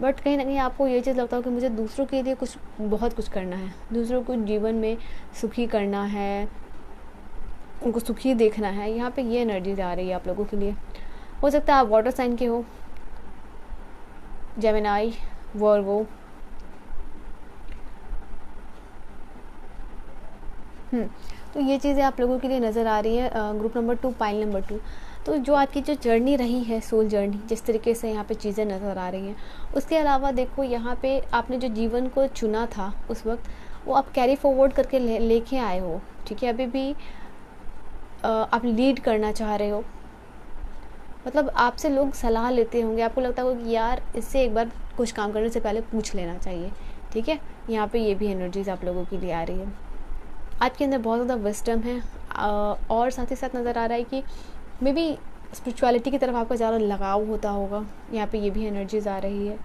बट कहीं ना कहीं आपको ये चीज़ लगता हो कि मुझे दूसरों के लिए बहुत कुछ करना है, दूसरों को जीवन में सुखी करना है, उनको सुखी देखना है। यहाँ पे ये एनर्जी आ रही है आप लोगों के लिए। हो सकता है आप वाटर साइन के हो, जेमिनाई, वर्गो, तो ये चीज़ें आप लोगों के लिए नज़र आ रही है ग्रुप नंबर 2, पाइल नंबर 2। तो जो आपकी जो जर्नी रही है, सोल जर्नी, जिस तरीके से यहाँ पे चीज़ें नज़र आ रही हैं, उसके अलावा देखो यहाँ पे आपने जो जीवन को चुना था उस वक्त, वो आप कैरी फॉरवर्ड करके लेके आए हो, ठीक है। अभी भी आप लीड करना चाह रहे हो, मतलब आपसे लोग सलाह लेते होंगे, आपको लगता होगा कि यार इससे एक बार कुछ काम करने से पहले पूछ लेना चाहिए, ठीक है। यहाँ पे ये भी एनर्जीज आप लोगों के लिए आ रही है। आपके अंदर बहुत ज़्यादा विस्डम है और साथ ही साथ नज़र आ रहा है कि मे बी स्पिरिचुअलिटी की तरफ आपका ज़्यादा लगाव होता होगा। यहाँ पे ये भी एनर्जीज आ रही है।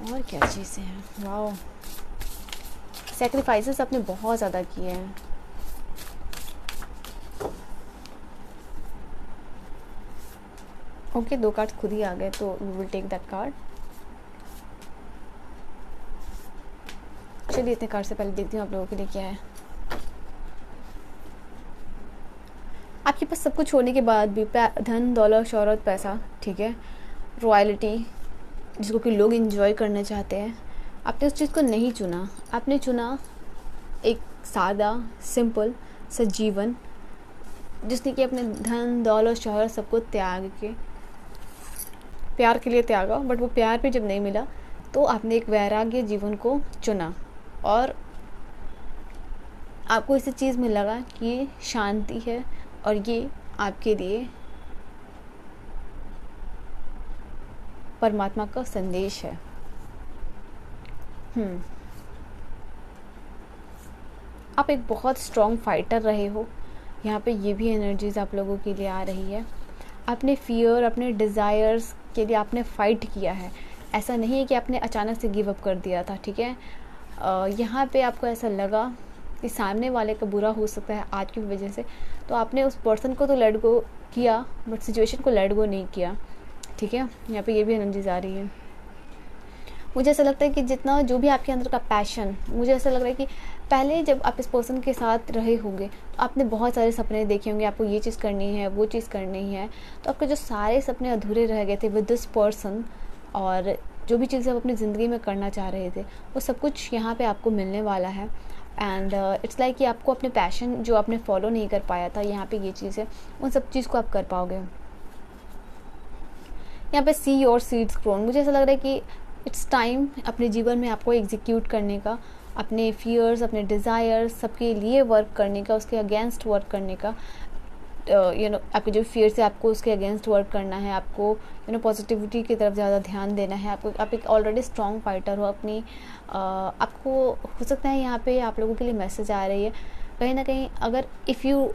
और क्या चीज़ें हैं, वाओ, सैक्रिफाइसेस आपने बहुत ज़्यादा किए हैं। ओके, 2 कार्ड खुद ही आ गए, तो we will take that card. चलिए इतने कार्ड से पहले देखती हूँ आप लोगों के लिए क्या है। आपके पास सब कुछ होने के बाद भी धन, दौलत, शोहरत, पैसा, ठीक है, रॉयल्टी, जिसको कि लोग एंजॉय करना चाहते हैं, आपने उस चीज़ को नहीं चुना। आपने चुना एक सादा सिंपल सा जीवन, जिसने कि अपने धन, दौलत, शोहरत सबको त्याग के प्यार के लिए त्यागा। बट वो प्यार भी जब नहीं मिला तो आपने एक वैराग्य जीवन को चुना और आपको इसी चीज़ में लगा कि ये शांति है और ये आपके लिए परमात्मा का संदेश है। आप एक बहुत स्ट्रॉन्ग फाइटर रहे हो। यहाँ पे ये भी एनर्जीज आप लोगों के लिए आ रही है। आपने फियर, अपने डिज़ायर्स के लिए आपने फ़ाइट किया है। ऐसा नहीं है कि आपने अचानक से गिव अप कर दिया था, ठीक है। यहाँ पे आपको ऐसा लगा कि सामने वाले का बुरा हो सकता है आज की वजह से, तो आपने उस पर्सन को तो लेट गो किया बट सिचुएशन को लेट गो नहीं किया, ठीक है। यहाँ पे ये भी एनर्जीज आ रही है। मुझे ऐसा लगता है कि जितना जो भी आपके अंदर का पैशन, मुझे ऐसा लग रहा है कि पहले जब आप इस पर्सन के साथ रहे होंगे तो आपने बहुत सारे सपने देखे होंगे, आपको ये चीज़ करनी है, वो चीज़ करनी है, तो आपके जो सारे सपने अधूरे रह गए थे विद दिस पर्सन, और जो भी चीज़ें आप अपनी ज़िंदगी में करना चाह रहे थे वो सब कुछ यहाँ पे आपको मिलने वाला है। एंड इट्स लाइक कि आपको अपने पैशन जो आपने फॉलो नहीं कर पाया था, यहाँ पे ये चीज़ है, उन सब चीज़ को आप कर पाओगे। यहाँ पे सी योर सीड्स ग्रोन, मुझे ऐसा लग रहा है कि इट्स टाइम अपने जीवन में आपको एग्जीक्यूट करने का, अपने फियर्स, अपने डिज़ायर्स सबके लिए वर्क करने का, उसके अगेंस्ट वर्क करने का। आपके जो फियर्स है आपको उसके अगेंस्ट वर्क करना है, आपको पॉजिटिविटी की तरफ ज़्यादा ध्यान देना है। आप एक ऑलरेडी स्ट्रॉन्ग फाइटर हो अपनी। आपको हो सकता है यहाँ पे आप लोगों के लिए मैसेज आ रही है कहीं ना कहीं, अगर if you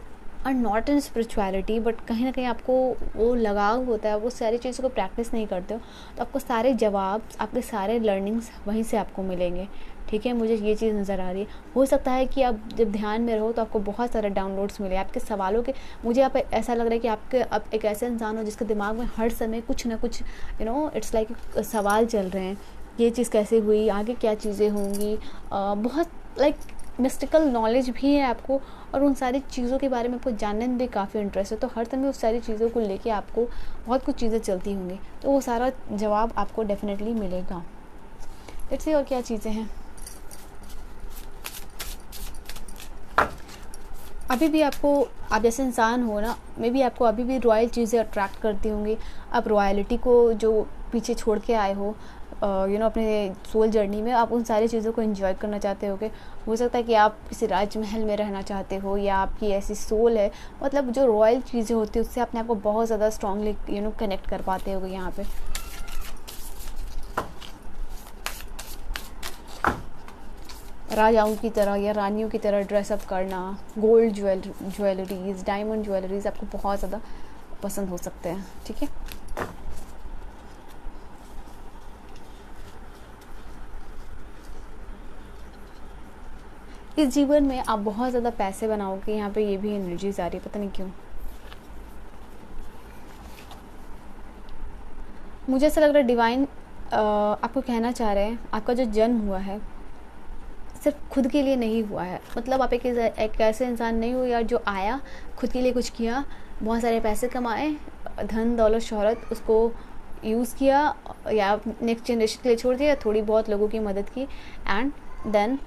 are not in spirituality but कहीं ना कहीं आपको वो लगाव होता है, वो सारी चीज़ों को प्रैक्टिस नहीं करते हो, तो आपको सारे जवाब, आपके सारे लर्निंग्स वहीं से आपको मिलेंगे, ठीक है। मुझे ये चीज़ नज़र आ रही है। हो सकता है कि आप जब ध्यान में रहो तो आपको बहुत सारे डाउनलोड्स मिले आपके सवालों के। मुझे आप ऐसा लग रहा है कि आपके अब एक ऐसे इंसान हो जिसके दिमाग में हर समय कुछ ना कुछ इट्स लाइक सवाल चल रहे हैं, ये चीज़ कैसे हुई, आगे क्या चीज़ें होंगी, बहुत लाइक मिस्टिकल नॉलेज भी है आपको, और उन सारी चीज़ों के बारे में आपको जानने में भी काफ़ी इंटरेस्ट है। तो हर समय उस सारी चीज़ों को लेके आपको बहुत कुछ चीज़ें चलती होंगी, तो वो सारा जवाब आपको डेफिनेटली मिलेगा। लेट्स सी और क्या चीज़ें हैं। अभी भी आपको, आप जैसे इंसान हो ना, मे बी आपको अभी भी रॉयल चीज़ें अट्रैक्ट करती होंगी। आप रॉयलिटी को जो पीछे छोड़ के आए हो अपने सोल जर्नी में, आप उन सारी चीज़ों को एंजॉय करना चाहते होगे। हो सकता है कि आप किसी राजमहल में रहना चाहते हो, या आपकी ऐसी सोल है, मतलब जो रॉयल चीज़ें होती है उससे अपने आप को बहुत ज़्यादा स्ट्रांगली कनेक्ट कर पाते होगे। यहाँ पे राजाओं की तरह या रानियों की तरह ड्रेसअप करना, गोल्ड ज्वेलरीज, डायमंड ज्वेलरीज आपको बहुत ज़्यादा पसंद हो सकते हैं, ठीक है। इस जीवन में आप बहुत ज़्यादा पैसे बनाओगे, यहाँ पे ये भी एनर्जीज आ रही है, पता नहीं क्यों। मुझे ऐसा लग रहा है डिवाइन आपको कहना चाह रहे हैं, आपका जो जन्म हुआ है सिर्फ खुद के लिए नहीं हुआ है। मतलब आप एक ऐसे इंसान नहीं हो यार जो आया, खुद के लिए कुछ किया, बहुत सारे पैसे कमाए, धन दौलत शोहरत उसको यूज़ किया या नेक्स्ट जनरेशन के लिए छोड़ दिया, थोड़ी बहुत लोगों की मदद की, एंड देन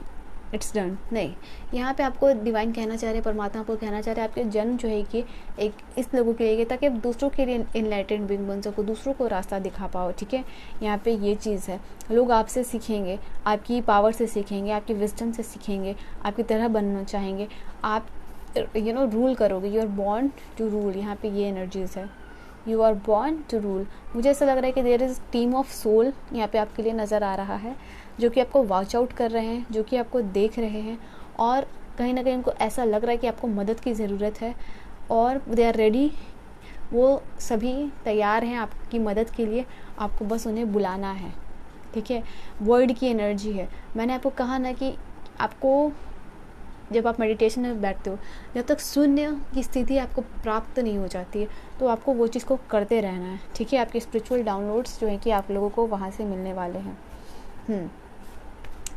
इट्स डन, नहीं। यहाँ पे आपको डिवाइन कहना चाह रहे हैं, परमात्मा आपको कहना चाह रहे हैं आपके जन्म जो है कि एक इस लोगों के लिए, ताकि आप दूसरों के लिए इनलाइटेंड बीइंग बन सको, दूसरों को रास्ता दिखा पाओ, ठीक है। यहाँ पे ये चीज़ है, लोग आपसे सीखेंगे, आपकी पावर से सीखेंगे, आपकी विजडम से सीखेंगे, आपकी तरह बनना चाहेंगे, आप रूल करोगे। You are born to rule, यहाँ पे ये एनर्जीज है, you are born to rule. मुझे ऐसा लग रहा है कि there is team of soul यहाँ पे आपके लिए नज़र आ रहा है, जो कि आपको वॉच आउट कर रहे हैं, जो कि आपको देख रहे हैं, और कहीं ना कहीं उनको ऐसा लग रहा है कि आपको मदद की ज़रूरत है, और दे आर रेडी, वो सभी तैयार हैं आपकी मदद के लिए, आपको बस उन्हें बुलाना है, ठीक है। वर्ड की एनर्जी है, मैंने आपको कहा ना कि आपको जब आप मेडिटेशन में बैठते हो, जब तक शून्य की स्थिति आपको प्राप्त नहीं हो जाती है, तो आपको वो चीज़ को करते रहना है, ठीक है। आपके स्पिरिचुअल डाउनलोड्स जो है कि आप लोगों को वहाँ से मिलने वाले हैं।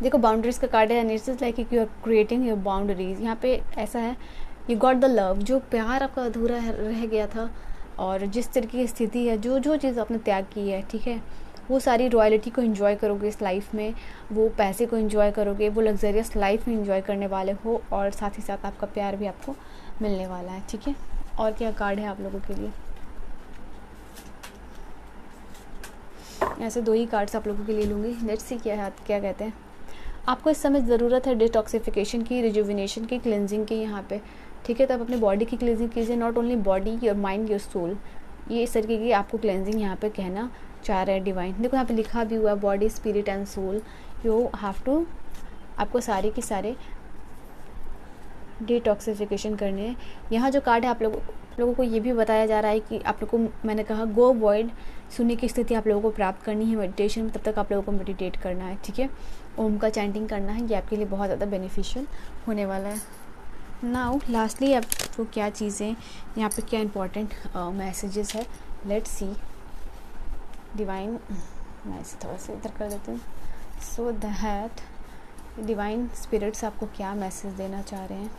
देखो बाउंड्रीज का कार्ड है, and it's like you are creating your boundaries. यहाँ पे ऐसा है, यू गॉट द लव, जो प्यार आपका अधूरा रह गया था, और जिस तरीके की स्थिति है, जो जो चीज़ आपने त्याग की है, ठीक है, वो सारी रॉयल्टी को एंजॉय करोगे इस लाइफ में, वो पैसे को एंजॉय करोगे, वो लग्जरियस लाइफ में एंजॉय करने वाले हो, और साथ ही साथ आपका प्यार भी आपको मिलने वाला है, ठीक है। और क्या कार्ड है आप लोगों के लिए? ऐसे 2 ही कार्ड्स आप लोगों के लिए लूँगी, लेट्स सी क्या कहते हैं। आपको इस समय ज़रूरत है डिटॉक्सिफिकेशन की, रिजुविनेशन की, क्लिनजिंग की यहाँ पे, ठीक है। तो आप अपने बॉडी की क्लिनजिंग कीजिए, not only body, your mind, your soul, ये इस तरीके की आपको क्लिनजिंग यहाँ पे कहना चाह रहे हैं डिवाइन। देखो यहाँ पे लिखा भी हुआ है body, spirit and soul, you have to, आपको सारे के सारे डिटॉक्सिफिकेशन करने हैं। यहाँ जो कार्ड है आप लोगों को ये भी बताया जा रहा है कि आप लोगों को, मैंने कहा गो वॉइड, शून्य की स्थिति आप लोगों को प्राप्त करनी है मेडिटेशन में, तब तक आप लोगों को मेडिटेट करना है, ठीक है। ओम का चैंटिंग करना है, ये आपके लिए बहुत ज़्यादा बेनिफिशियल होने वाला है। नाउ लास्टली आपको क्या चीज़ें यहाँ पे, क्या इंपॉर्टेंट मैसेजेस है, लेट्स सी। डिवाइन, मैं इसे थोड़ा सा इधर कर देती हूँ, सो दैट डिवाइन स्पिरिट्स आपको क्या मैसेज देना चाह रहे हैं।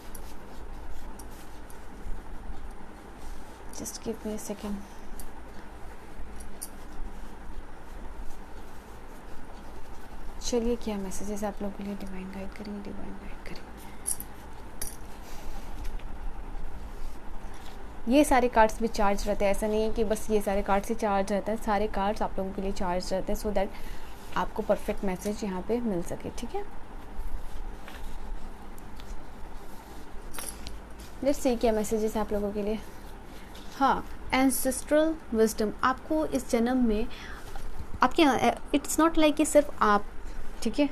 Just give me a second. चलिए क्या मैसेजेस आप लोगों के लिए डिवाइन गाइड करेंगे, डिवाइन गाइड करेंगे। ये सारे कार्ड्स भी चार्ज रहते हैं, ऐसा नहीं है कि बस ये सारे कार्ड्स ही चार्ज रहता है, सारे कार्ड्स आप लोगों के लिए चार्ज रहते हैं, सो दैट आपको परफेक्ट मैसेज यहाँ पे मिल सके, ठीक है। लेट्स सी क्या मैसेजेस आप लोगों के लिए। हाँ, एंसेस्ट्रल विजडम, आपको इस जन्म में आपके, इट्स नॉट लाइक कि सिर्फ आप, ठीक है,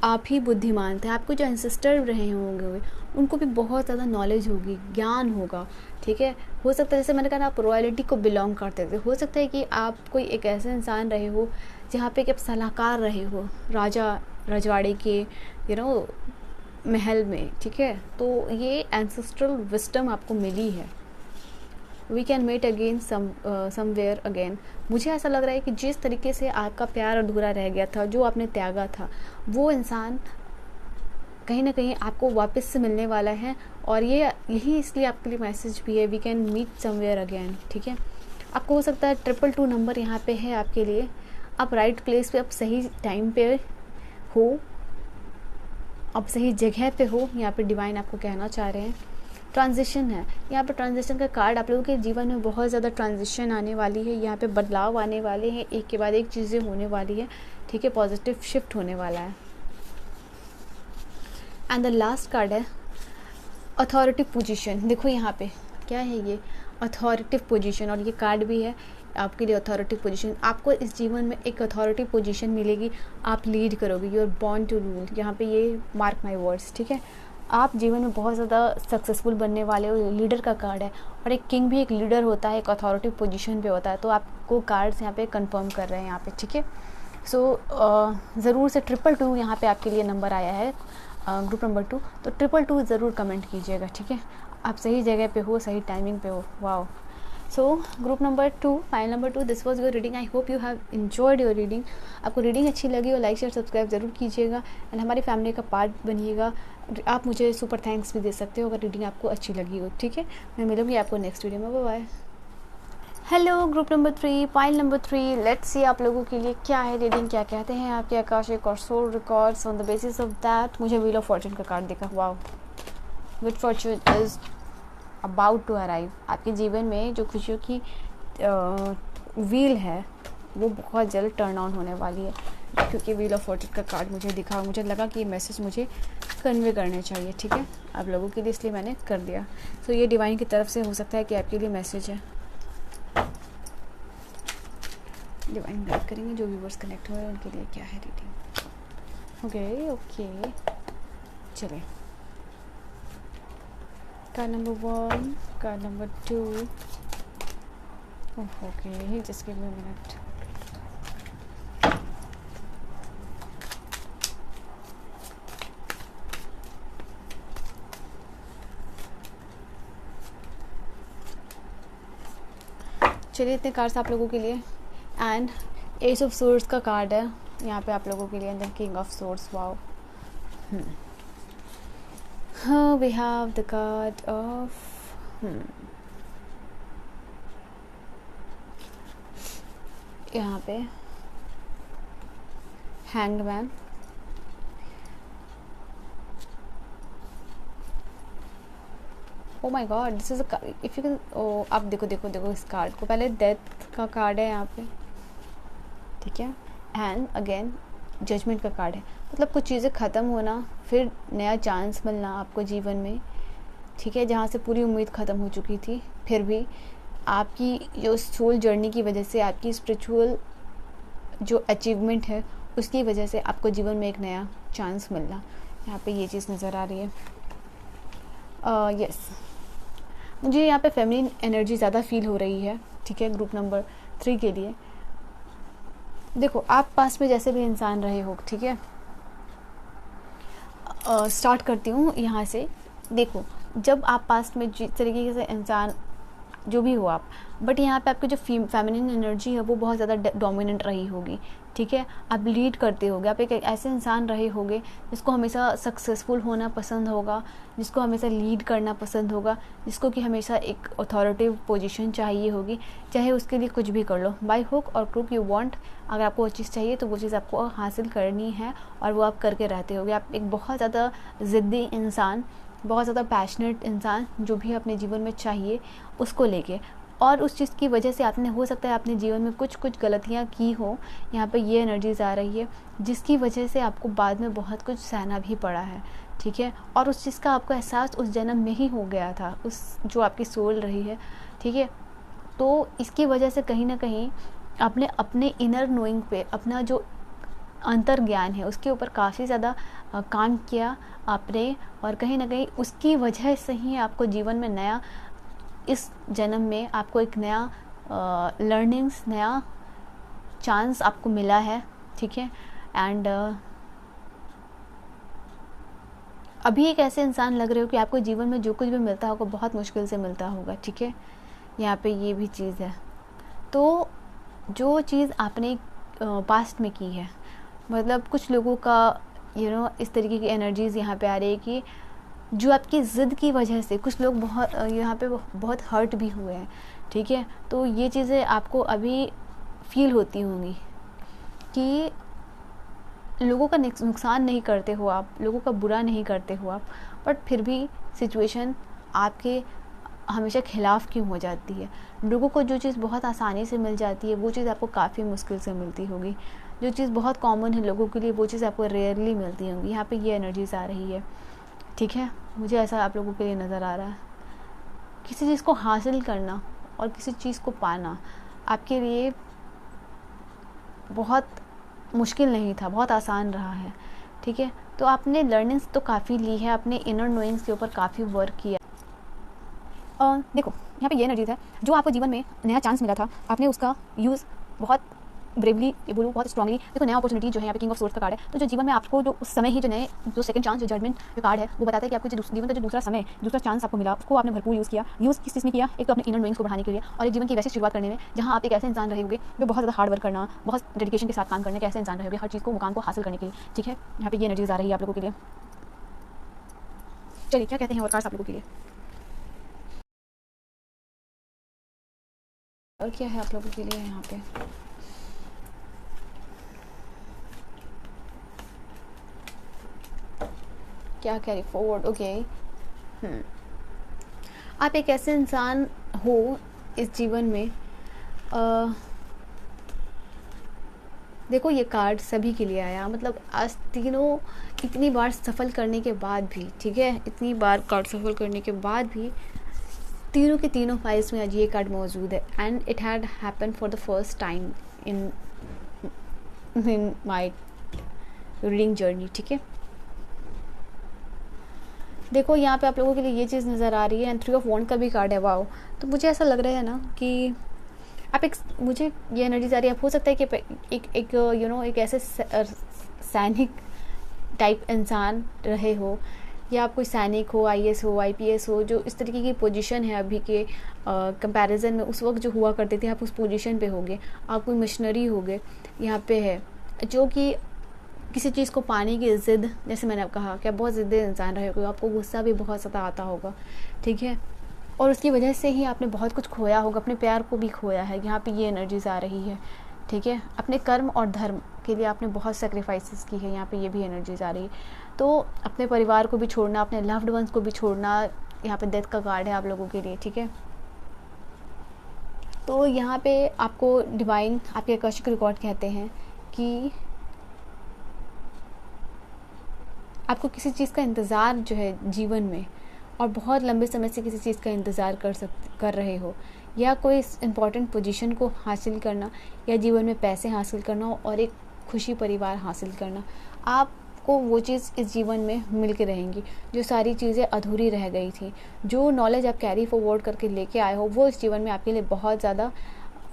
आप ही बुद्धिमान थे, आपको जो एंसेस्टर रहे होंगे उनको भी बहुत ज़्यादा नॉलेज होगी, ज्ञान होगा, ठीक है। हो सकता है जैसे मैंने कहा आप रॉयल्टी को बिलोंग करते थे, हो सकता है कि आप कोई एक ऐसे इंसान रहे हो जहाँ पे कि आप सलाहकार रहे हो राजा रजवाड़े के महल में, ठीक है। तो ये एंसेस्ट्रल विजडम आपको मिली है। We can met again somewhere again. मुझे ऐसा लग रहा है कि जिस तरीके से आपका प्यार अधूरा रह गया था, जो आपने त्यागा था, वो इंसान कहीं ना कहीं आपको वापस से मिलने वाला है, और यही इसलिए आपके लिए मैसेज भी है, we can meet somewhere again, ठीक है। आपको हो सकता है 222 नंबर यहाँ पे है आपके लिए, आप राइट प्लेस पे, आप सही टाइम पे हो, आप सही जगह पे हो, यहाँ पे डिवाइन आपको कहना चाह रहे हैं। ट्रांजिशन है यहाँ पे, ट्रांजिशन का कार्ड, आप लोगों के जीवन में बहुत ज़्यादा ट्रांजिशन आने वाली है, यहाँ पे बदलाव आने वाले हैं, एक के बाद एक चीज़ें होने वाली है, ठीक है, पॉजिटिव शिफ्ट होने वाला है। एंड द लास्ट कार्ड है अथॉरिटिव पोजीशन। देखो यहाँ पे क्या है, ये अथॉरिटिव पोजीशन, और ये कार्ड भी है आपके लिए अथॉरिटिव पोजीशन। आपको इस जीवन में एक अथॉरिटिव पोजीशन मिलेगी, आप लीड करोगे, you are born to rule. यहाँ पे ये मार्क माई वर्ड्स, ठीक है। आप जीवन में बहुत ज़्यादा सक्सेसफुल बनने वाले हो, लीडर का कार्ड है, और एक किंग भी एक लीडर होता है, एक अथॉरिटिव पोजीशन पे होता है, तो आपको कार्ड्स यहाँ पे कंफर्म कर रहे हैं यहाँ पे, ठीक है। सो ज़रूर से 222 यहाँ पे आपके लिए नंबर आया है, ग्रुप नंबर 2, तो 222 ज़रूर कमेंट कीजिएगा, ठीक है। आप सही जगह पे हो, सही टाइमिंग पे हो। Wow. So group number 2, file number 2, this was your reading. I hope you have enjoyed your reading. आपको रीडिंग अच्छी लगी हो, लाइक शेयर सब्सक्राइब ज़रूर कीजिएगा, एंड हमारी फैमिली का पार्ट बनिएगा। आप मुझे सुपर थैंक्स भी दे सकते हो अगर रीडिंग आपको अच्छी लगी हो, ठीक है। मैं मिलूँगी आपको नेक्स्ट वीडियो में, bye bye. Hello group number 3, pile number 3, let's see आप लोगों के लिए क्या है रीडिंग, क्या कहते हैं आपके आकाशिक और soul records. On the basis of that मुझे व्हील ऑफ फॉर्चून का कार्ड दिखा। Wow, good fortune is about to arrive. आपके जीवन में जो खुशियों की व्हील है वो बहुत जल्द टर्न ऑन होने वाली है, क्योंकि व्हील ऑफ फॉर्चून का कार्ड मुझे दिखा और मुझे लगा कि ये मैसेज मुझे कन्वे करने चाहिए। ठीक है, आप लोगों के लिए, इसलिए मैंने कर दिया। सो ये डिवाइन की तरफ से हो सकता है कि आपके लिए मैसेज है। डिवाइन गाइड करेंगे जो व्यूवर्स कनेक्ट हो रहे हैं उनके लिए क्या है रीडिंग। ओके चलिए, card number 1, card number 2। Okay, just give me a minute. चलिए, इतने कार्ड्स आप लोगों के लिए। एंड एस ऑफ सोर्ड्स का कार्ड है यहाँ पे आप लोगों के लिए, and king of swords. Wow, we have the card of यहाँ पे hanged man. Oh my god, this is a, if you can, oh आप देखो देखो देखो इस कार्ड को। पहले डेथ का कार्ड है यहाँ पे, ठीक है, एंड अगेन जजमेंट का कार्ड है। मतलब कुछ चीज़ें ख़त्म होना, फिर नया चांस मिलना आपको जीवन में, ठीक है, जहाँ से पूरी उम्मीद ख़त्म हो चुकी थी, फिर भी आपकी जो सोल जर्नी की वजह से, आपकी स्पिरिचुअल जो अचीवमेंट है उसकी वजह से आपको जीवन में एक नया चांस मिलना, यहाँ पे ये चीज़ नज़र आ रही है। यस, मुझे यहाँ पे फेमिनिन एनर्जी ज़्यादा फील हो रही है, ठीक है, ग्रुप नंबर 3 के लिए। देखो, आप पास में जैसे भी इंसान रहे हो, ठीक है, स्टार्ट करती हूँ यहाँ से। देखो, जब आप पास्ट में जिस तरीके से इंसान जो भी हो आप, बट यहाँ पे आपकी जो फेमिनिन एनर्जी है वो बहुत ज़्यादा डोमिनेंट रही होगी, ठीक है। आप लीड करते होगे, आप एक ऐसे इंसान रहे होगे जिसको हमेशा सक्सेसफुल होना पसंद होगा, जिसको हमेशा लीड करना पसंद होगा, जिसको कि हमेशा एक अथॉरिटिव पोजीशन चाहिए होगी, चाहे उसके लिए कुछ भी कर लो, बाय हुक और क्रूक यू वांट। अगर आपको वो चीज़ चाहिए तो वो चीज़ आपको हासिल करनी है, और वो आप करके रहते होगे। आप एक बहुत ज़्यादा ज़िद्दी इंसान, बहुत ज़्यादा पैशनेट इंसान, जो भी अपने जीवन में चाहिए उसको लेके, और उस चीज़ की वजह से आपने, हो सकता है अपने जीवन में कुछ कुछ गलतियाँ की हो, यहाँ पे ये एनर्जीज आ रही है, जिसकी वजह से आपको बाद में बहुत कुछ सहना भी पड़ा है, ठीक है। और उस चीज़ का आपको एहसास उस जन्म में ही हो गया था, उस जो आपकी सोल रही है, ठीक है। तो इसकी वजह से कहीं ना कहीं आपने अपने इनर नोइंग पे, अपना जो अंतर ज्ञान है उसके ऊपर काफ़ी ज़्यादा काम किया आपने, और कहीं ना कहीं उसकी वजह से ही आपको जीवन में नया, इस जन्म में आपको एक नया लर्निंग्स, नया चांस आपको मिला है, ठीक है। एंड अभी एक ऐसे इंसान लग रहे हो कि आपको जीवन में जो कुछ भी मिलता होगा बहुत मुश्किल से मिलता होगा, ठीक है। यहाँ पे ये भी चीज़ है। तो जो चीज़ आपने पास्ट में की है, मतलब कुछ लोगों का इस तरीके की एनर्जीज़ यहाँ पे आ रही है कि जो आपकी ज़िद की वजह से कुछ लोग बहुत यहाँ पे बहुत हर्ट भी हुए हैं, ठीक है। तो ये चीज़ें आपको अभी फील होती होंगी कि लोगों का नुकसान नहीं करते हो आप, लोगों का बुरा नहीं करते हो आप, बट फिर भी सिचुएशन आपके हमेशा खिलाफ क्यों हो जाती है। लोगों को जो चीज़ बहुत आसानी से मिल जाती है वो चीज़ आपको काफ़ी मुश्किल से मिलती होगी, जो चीज़ बहुत कॉमन है लोगों के लिए वो चीज़ आपको रेयरली मिलती होंगी। यहाँ पे ये एनर्जीज आ रही है, ठीक है, मुझे ऐसा आप लोगों के लिए नज़र आ रहा है। किसी चीज़ को हासिल करना और किसी चीज़ को पाना आपके लिए बहुत मुश्किल नहीं था, बहुत आसान रहा है, ठीक है। तो आपने लर्निंग्स तो काफ़ी ली है, अपने इनर नोइंग्स के ऊपर काफ़ी वर्क किया। देखो, यहाँ पे ये एनर्जीज है, जो आपको जीवन में नया चांस मिला था, आपने उसका यूज़ बहुत ब्रेवली, ये बोलूँ बहुत स्ट्रांगली। देखो, नया अपॉर्चुनिटी जो है यहाँ पे किंग ऑफ सोर्ड्स का कार्ड है, तो जो जीवन में आपको जो उस समय ही जो सेकंड चांस, जो जजमेंट जो कार्ड है, वो बताता है कि आपको जो जीवन का जो दूसरा समय, दूसरा चांस आपको मिला, उसको आपने भरपूर यूज़ किया। यूज़ किस चीज़ में किया? एक तो अपने इनर नोइंग्स को बढ़ाने के लिए, और एक जीवन की वैसी शुरुआत करने में जहाँ आप एक ऐसे इंसान रहे होंगे जो बहुत ज़्यादा हार्ड वर्क करना, बहुत डेडिकेशन के साथ काम करने के ऐसे इंसान रहे होंगे, हर चीज़ को, मुकाम को हासिल करने के लिए, ठीक है। यहाँ पे ये एनर्जीज आ रही है आप लोगों के लिए। चलिए, क्या कहते हैं और कार्ड्स आप लोगों के लिए। और क्या है आप लोगों के लिए यहाँ पे? क्या कैरी फॉरवर्ड? ओके, आप एक ऐसे इंसान हो इस जीवन में, देखो ये कार्ड सभी के लिए आया, मतलब आज तीनों इतनी बार सफल करने के बाद भी, ठीक है, इतनी बार कार्ड सफल करने के बाद भी तीनों के तीनों फाइल्स में आज ये कार्ड मौजूद है। And it had happen for the first time in my reading journey, ठीक है। देखो यहाँ पे आप लोगों के लिए ये चीज़ नज़र आ रही है, एंड 3 ऑफ वॉन्ड का भी कार्ड है, वाओ। तो मुझे ऐसा लग रहा है ना कि आप मुझे ये एनर्जीज आ रही है, हो सकता है कि एक यू नो एक ऐसे सैनिक टाइप इंसान रहे हो, या आप कोई सैनिक हो, आईएएस हो, आईपीएस हो, जो इस तरीके की पोजीशन है अभी के कंपैरिजन में उस वक्त जो हुआ करते थे, आप उस पोजीशन पे होगे। आप कोई मिशनरी होगे यहाँ पे है, जो कि किसी चीज़ को पाने की ज़िद, जैसे मैंने कहा कि आप बहुत ज़िद्दी इंसान रहे हो, आपको गुस्सा भी बहुत ज़्यादा आता होगा, ठीक है, और उसकी वजह से ही आपने बहुत कुछ खोया होगा, अपने प्यार को भी खोया है। यहाँ पे ये एनर्जीज आ रही है, ठीक है, अपने कर्म और धर्म के लिए आपने बहुत सेक्रीफाइसेस की है, यहाँ पे ये भी एनर्जीज आ रही है। तो अपने परिवार को भी छोड़ना, अपने लव्ड वंस को भी छोड़ना, यहाँ पे डेथ का कार्ड है आप लोगों के लिए, ठीक है। तो यहाँ पे आपको डिवाइन, आपके आकर्षक रिकॉर्ड कहते हैं कि आपको किसी चीज़ का इंतज़ार जो है जीवन में, और बहुत लंबे समय से किसी चीज़ का इंतज़ार कर रहे हो, या कोई इम्पॉर्टेंट पोजीशन को हासिल करना, या जीवन में पैसे हासिल करना और एक खुशी परिवार हासिल करना, आपको वो चीज़ इस जीवन में मिल के रहेंगी। जो सारी चीज़ें अधूरी रह गई थी, जो नॉलेज आप कैरी फॉरवर्ड करके लेके आए हो, वो इस जीवन में आपके लिए बहुत ज़्यादा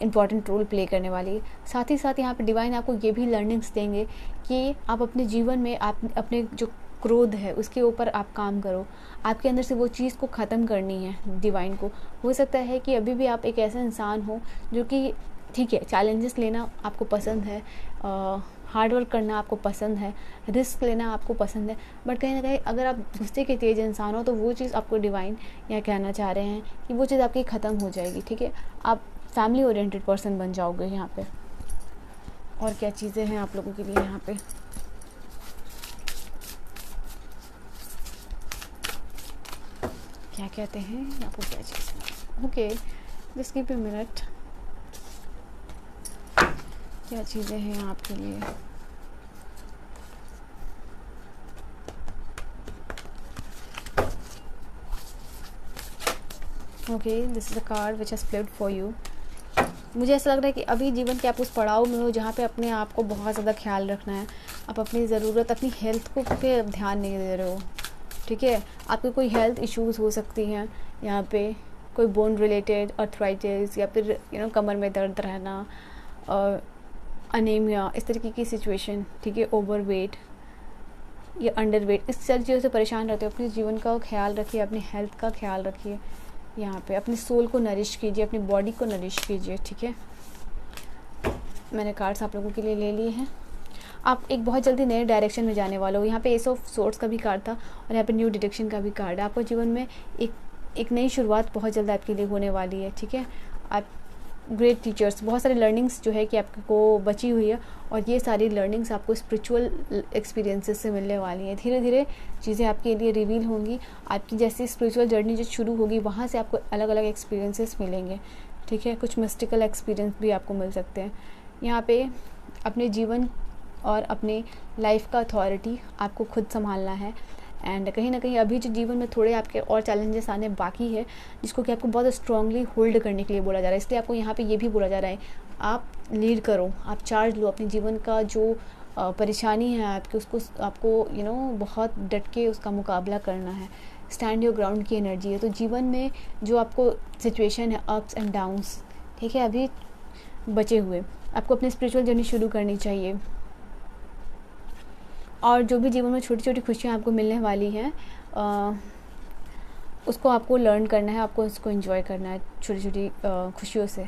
इम्पॉर्टेंट रोल प्ले करने वाली है। साथ ही साथ यहाँ पे डिवाइन आपको ये भी लर्निंग्स देंगे कि आप अपने जीवन में आप अपने जो क्रोध है उसके ऊपर आप काम करो, आपके अंदर से वो चीज़ को ख़त्म करनी है। डिवाइन को हो सकता है कि अभी भी आप एक ऐसा इंसान हो जो कि ठीक है, चैलेंजेस लेना आपको पसंद है, हार्ड वर्क करना आपको पसंद है, रिस्क लेना आपको पसंद है, बट कहीं ना कहीं अगर आप गुस्से के तेज इंसान हो तो वो चीज़ आपको डिवाइन यहाँ कहना चाह रहे हैं कि वो चीज़ आपकी ख़त्म हो जाएगी, ठीक है। आप फैमिली ओरिएंटेड पर्सन बन जाओगे यहाँ पे। और क्या चीज़ें हैं आप लोगों के लिए यहाँ पे? क्या कहते हैं आपको, क्या चीज़? Okay, just give me minute. क्या चीज़ें हैं आपके लिए? Okay, this is a card which has played for you. मुझे ऐसा लग रहा है कि अभी जीवन के आप उस पड़ाव में हो जहाँ पे अपने आप को बहुत ज़्यादा ख्याल रखना है। आप अपनी ज़रूरत, अपनी हेल्थ को पे ध्यान नहीं दे रहे हो, ठीक है। आपके कोई हेल्थ इश्यूज़ हो सकती हैं यहाँ पे, कोई बोन रिलेटेड अर्थराइटिस, या फिर कमर में दर्द रहना, और अनीमिया, इस तरीके की सिचुएशन, ठीक है, ओवरवेट या अंडरवेट, इस सारी चीज़ों से परेशान रहते हो। अपने जीवन का ख्याल रखिए, अपनी हेल्थ का ख्याल रखिए, यहाँ पे अपनी सोल को नरिश कीजिए, अपनी बॉडी को नरिश कीजिए, ठीक है। मैंने कार्ड्स आप लोगों के लिए ले लिए हैं। आप एक बहुत जल्दी नए डायरेक्शन में जाने वाले हो। यहाँ पे एस ऑफ सोर्ड्स का भी कार्ड था, और यहाँ पे न्यू डायरेक्शन का भी कार्ड है। आपको जीवन में एक नई शुरुआत बहुत जल्द आपके लिए होने वाली है, ठीक है। आप ग्रेट टीचर्स, बहुत सारी लर्निंग्स जो है कि आपको बची हुई है, और ये सारी लर्निंग्स आपको स्पिरिचुअल एक्सपीरियंसेस से मिलने वाली हैं। धीरे धीरे चीज़ें आपके लिए रिवील होंगी। आपकी जैसी स्पिरिचुअल जर्नी जो शुरू होगी, वहाँ से आपको अलग अलग एक्सपीरियंसेस मिलेंगे, ठीक है। कुछ मिस्टिकल एक्सपीरियंस भी आपको मिल सकते हैं। यहाँ पे अपने जीवन और अपने लाइफ का अथॉरिटी आपको खुद संभालना है। एंड कहीं ना कहीं अभी जो जीवन में थोड़े आपके और चैलेंजेस आने बाकी है, जिसको कि आपको बहुत स्ट्रांगली होल्ड करने के लिए बोला जा रहा है। इसलिए आपको यहाँ पे ये भी बोला जा रहा है, आप लीड करो, आप चार्ज लो, अपने जीवन का जो परेशानी है आपकी, उसको आपको बहुत डट के उसका मुकाबला करना है। स्टैंड योर ग्राउंड की एनर्जी है। तो जीवन में जो आपको सिचुएशन है, अप्स एंड डाउन्स, ठीक है, अभी बचे हुए, आपको अपनी स्पिरिचुअल जर्नी शुरू करनी चाहिए। और जो भी जीवन में छोटी छोटी खुशियाँ आपको मिलने वाली हैं, उसको आपको लर्न करना है, आपको उसको एंजॉय करना है, छोटी छोटी खुशियों से।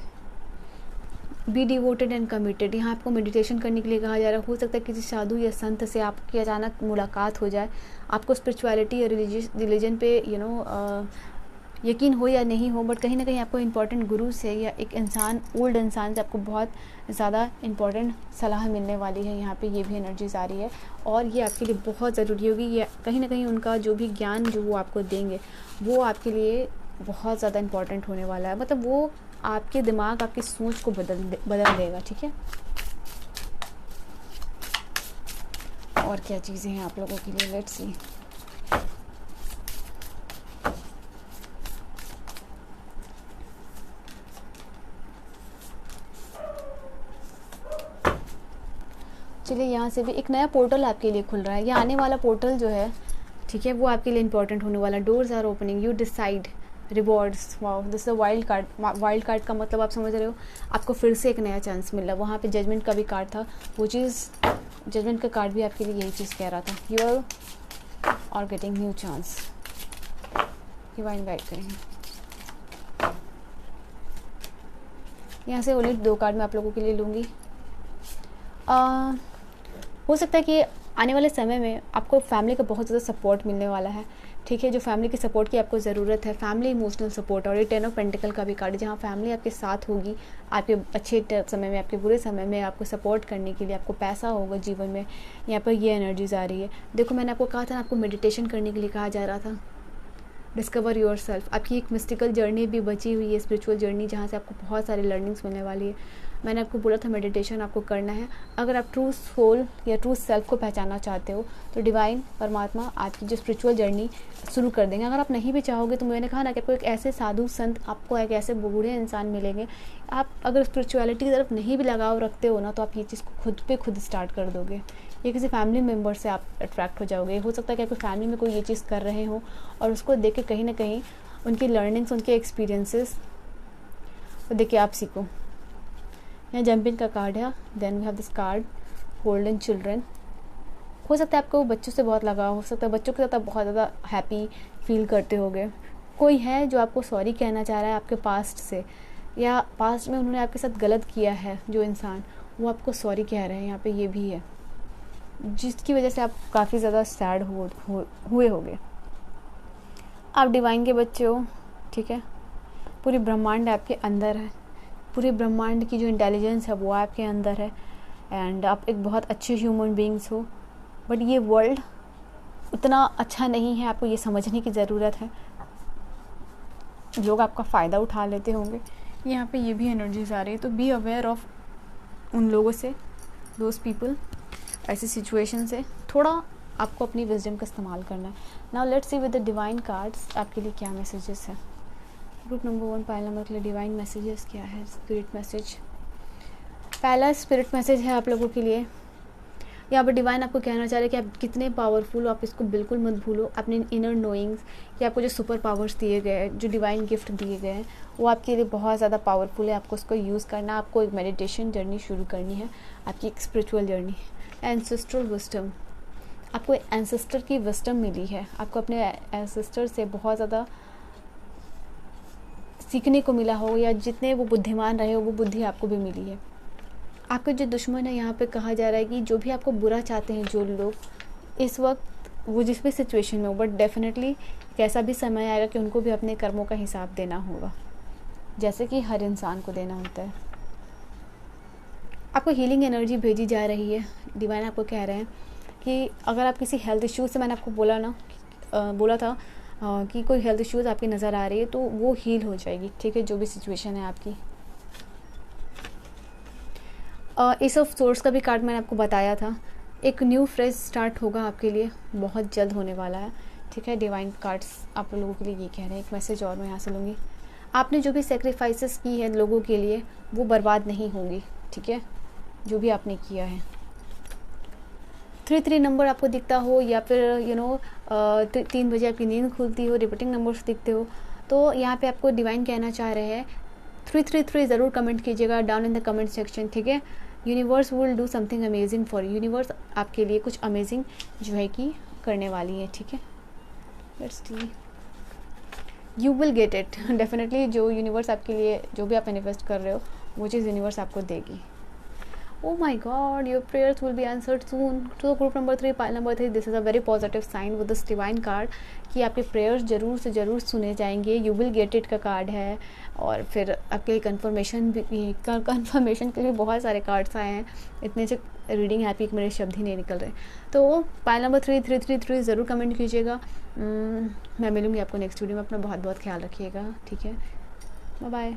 बी डिवोटेड एंड कमिटेड, यहाँ आपको मेडिटेशन करने के लिए कहा जा रहा है। हो सकता है किसी साधु या संत से आपकी अचानक मुलाकात हो जाए, आपको स्पिरिचुअलिटी या रिलीजन पे यकीन हो या नहीं हो, बट कहीं ना कहीं आपको इंपॉर्टेंट गुरु से या एक इंसान, ओल्ड इंसान से आपको बहुत ज़्यादा इंपॉर्टेंट सलाह मिलने वाली है। यहाँ पे ये भी एनर्जीज आ रही है और ये आपके लिए बहुत ज़रूरी होगी। ये कहीं ना कहीं उनका जो भी ज्ञान जो वो आपको देंगे वो आपके लिए बहुत ज़्यादा इंपॉर्टेंट होने वाला है। मतलब वो आपके दिमाग, आपकी सोच को बदल देगा, ठीक है। और क्या चीज़ें हैं आप लोगों के लिए, लेट्स सी। चलिए, यहाँ से भी एक नया पोर्टल आपके लिए खुल रहा है। ये आने वाला पोर्टल जो है, ठीक है, वो आपके लिए इंपॉर्टेंट होने वाला। Doors are opening, you decide, rewards, wow, this is wild card. Wild card का मतलब आप समझ रहे हो, आपको फिर से एक नया चांस मिल रहा है। वहाँ पे जजमेंट का भी कार्ड था, वो चीज़, जजमेंट का कार्ड भी आपके लिए यही चीज़ कह रहा था। You are getting new chance. Divine guide करेंगे। यहाँ से ओनली 2 कार्ड मैं आप लोगों के लिए लूँगी। हो सकता है कि आने वाले समय में आपको फैमिली का बहुत ज़्यादा सपोर्ट मिलने वाला है, ठीक है। जो फैमिली की सपोर्ट की आपको ज़रूरत है, फैमिली इमोशनल सपोर्ट। और ये 10 ऑफ पेंटिकल का भी कार्ड है, जहाँ फैमिली आपके साथ होगी, आपके अच्छे समय में, आपके बुरे समय में आपको सपोर्ट करने के लिए, आपको पैसा होगा जीवन में। यहाँ पर ये एनर्जीज आ रही है। देखो, मैंने आपको कहा था ना, आपको मेडिटेशन करने के लिए कहा जा रहा था। Discover your self. आपकी एक मिस्टिकल जर्नी भी बची हुई है, स्पिरिचुअल जर्नी, जहाँ से आपको बहुत सारी लर्निंग्स मिलने वाली है। मैंने आपको बोला था मेडिटेशन आपको करना है। अगर आप ट्रू सोल या ट्रू सेल्फ को पहचानना चाहते हो तो डिवाइन परमात्मा आपकी जो स्पिरिचुअल जर्नी शुरू कर देंगे। अगर आप नहीं भी चाहोगे तो मैंने कहा ना कि आपको एक ऐसे साधु संत, आपको एक ऐसे बूढ़े इंसान मिलेंगे। आप अगर स्पिरिचुअलिटी की तरफ नहीं भी लगाव रखते हो ना, तो आप ये चीज़ को खुद पे खुद स्टार्ट कर दोगे। ये किसी फैमिली मेम्बर से आप अट्रैक्ट हो जाओगे। हो सकता है कि आपकी फैमिली में कोई ये चीज़ कर रहे हो और उसको देख के कहीं ना कहीं उनकी लर्निंग्स, उनके एक्सपीरियंसेस को देख के आप सीखो। यहाँ जंपिंग का कार्ड है। Then we have this card golden children. हो सकता है आपको बच्चों से बहुत लगाव, हो सकता है बच्चों के साथ आप बहुत ज़्यादा हैप्पी फील करते होगे। कोई है जो आपको सॉरी कहना चाह रहा है आपके पास्ट से, या पास्ट में उन्होंने आपके साथ गलत किया है, जो इंसान, वो आपको सॉरी कह रहे हैं। यहाँ पे ये भी है, जिसकी वजह से आप काफ़ी ज़्यादा सैड हुए होगे। आप डिवाइन के बच्चे हो, ठीक है। पूरी ब्रह्मांड आपके अंदर है, पूरे ब्रह्मांड की जो इंटेलिजेंस है वो आपके अंदर है। एंड आप एक बहुत अच्छे ह्यूमन बीइंग्स हो, बट ये वर्ल्ड उतना अच्छा नहीं है, आपको ये समझने की ज़रूरत है। लोग आपका फ़ायदा उठा लेते होंगे। यहाँ पे ये भी एनर्जीज आ रही है, तो बी अवेयर ऑफ उन लोगों से, दोज पीपल, ऐसी सिचुएशन से थोड़ा आपको अपनी विजडम का इस्तेमाल करना है। Now let's see with the divine cards आपके लिए क्या मैसेजेस है। ग्रुप नंबर 1 पायल नंबर के लिए डिवाइन मैसेजेस क्या है, स्पिरिट मैसेज। पहला स्पिरिट मैसेज है आप लोगों के लिए। यहाँ पर डिवाइन आपको कहना चाह रहे हैं कि आप कितने पावरफुल हो, आप इसको बिल्कुल मत भूलो। अपने इनर नोइंग्स, कि आपको जो सुपर पावर्स दिए गए हैं, जो डिवाइन गिफ्ट दिए गए हैं, वो आपके लिए बहुत ज़्यादा पावरफुल है। आपको उसको यूज़ करना, आपको एक मेडिटेशन जर्नी शुरू करनी है, आपकी एक स्पिरिचुअल जर्नी। एंसेस्ट्रल विस्डम, आपको एंसेस्टर की विस्डम मिली है। आपको अपने एंसेस्टर से बहुत ज़्यादा सीखने को मिला हो, या जितने वो बुद्धिमान रहे हो वो बुद्धि आपको भी मिली है। आपके जो दुश्मन है, यहाँ पे कहा जा रहा है कि जो भी आपको बुरा चाहते हैं जो लोग, इस वक्त वो जिस भी सिचुएशन में हो, बट डेफिनेटली एक ऐसा भी समय आएगा कि उनको भी अपने कर्मों का हिसाब देना होगा, जैसे कि हर इंसान को देना होता है। आपको हीलिंग एनर्जी भेजी जा रही है। डिवाइन आपको कह रहे हैं कि अगर आप किसी हेल्थ इश्यूज से, मैंने आपको बोला था कि कोई हेल्थ इश्यूज आपकी नज़र आ रही है तो वो हील हो जाएगी, ठीक है, जो भी सिचुएशन है आपकी। एस ऑफ सोर्स का भी कार्ड मैंने आपको बताया था। एक न्यू फ्रेश स्टार्ट होगा आपके लिए, बहुत जल्द होने वाला है, ठीक है। डिवाइन कार्ड्स आप लोगों के लिए ये कह रहे हैं। एक मैसेज और मैं यहाँ से लूँगी। आपने जो भी सेक्रीफाइसेस की है लोगों के लिए, वो बर्बाद नहीं होंगी, ठीक है, जो भी आपने किया है। 3 नंबर आपको दिखता हो, या फिर 3 बजे आपकी नींद खुलती हो, रिपीटिंग नंबर्स दिखते हो, तो यहाँ पे आपको डिवाइन कहना चाह रहे हैं 333 ज़रूर कमेंट कीजिएगा down in the comment section, ठीक है। Universe will do something amazing for you. Universe आपके लिए कुछ अमेजिंग जो है कि करने वाली है, ठीक है। Let's C, you will get it definitely. जो यूनिवर्स आपके लिए, जो भी आप मैनिफेस्ट कर रहे हो, वो चीज़ यूनिवर्स आपको देगी। Oh my God, your prayers will be answered soon. तो group number 3, pile number 3, this is a very positive sign with this divine card कि आपके प्रेयर्स ज़रूर से ज़रूर सुने जाएंगे. यू विल गेट इट का कार्ड है. और फिर आपके कंफर्मेशन भी, कंफर्मेशन के लिए बहुत सारे कार्ड्स आए हैं. इतने से रीडिंग हैप्पी मेरे शब्द ही नहीं निकल रहे. तो पाइल नंबर 3 ज़रूर कमेंट कीजिएगा. मैं मिलूँगी आपको नेक्स्ट वीडियो में. अपना बहुत बहुत ख्याल रखिएगा. ठीक है, बाय बाय.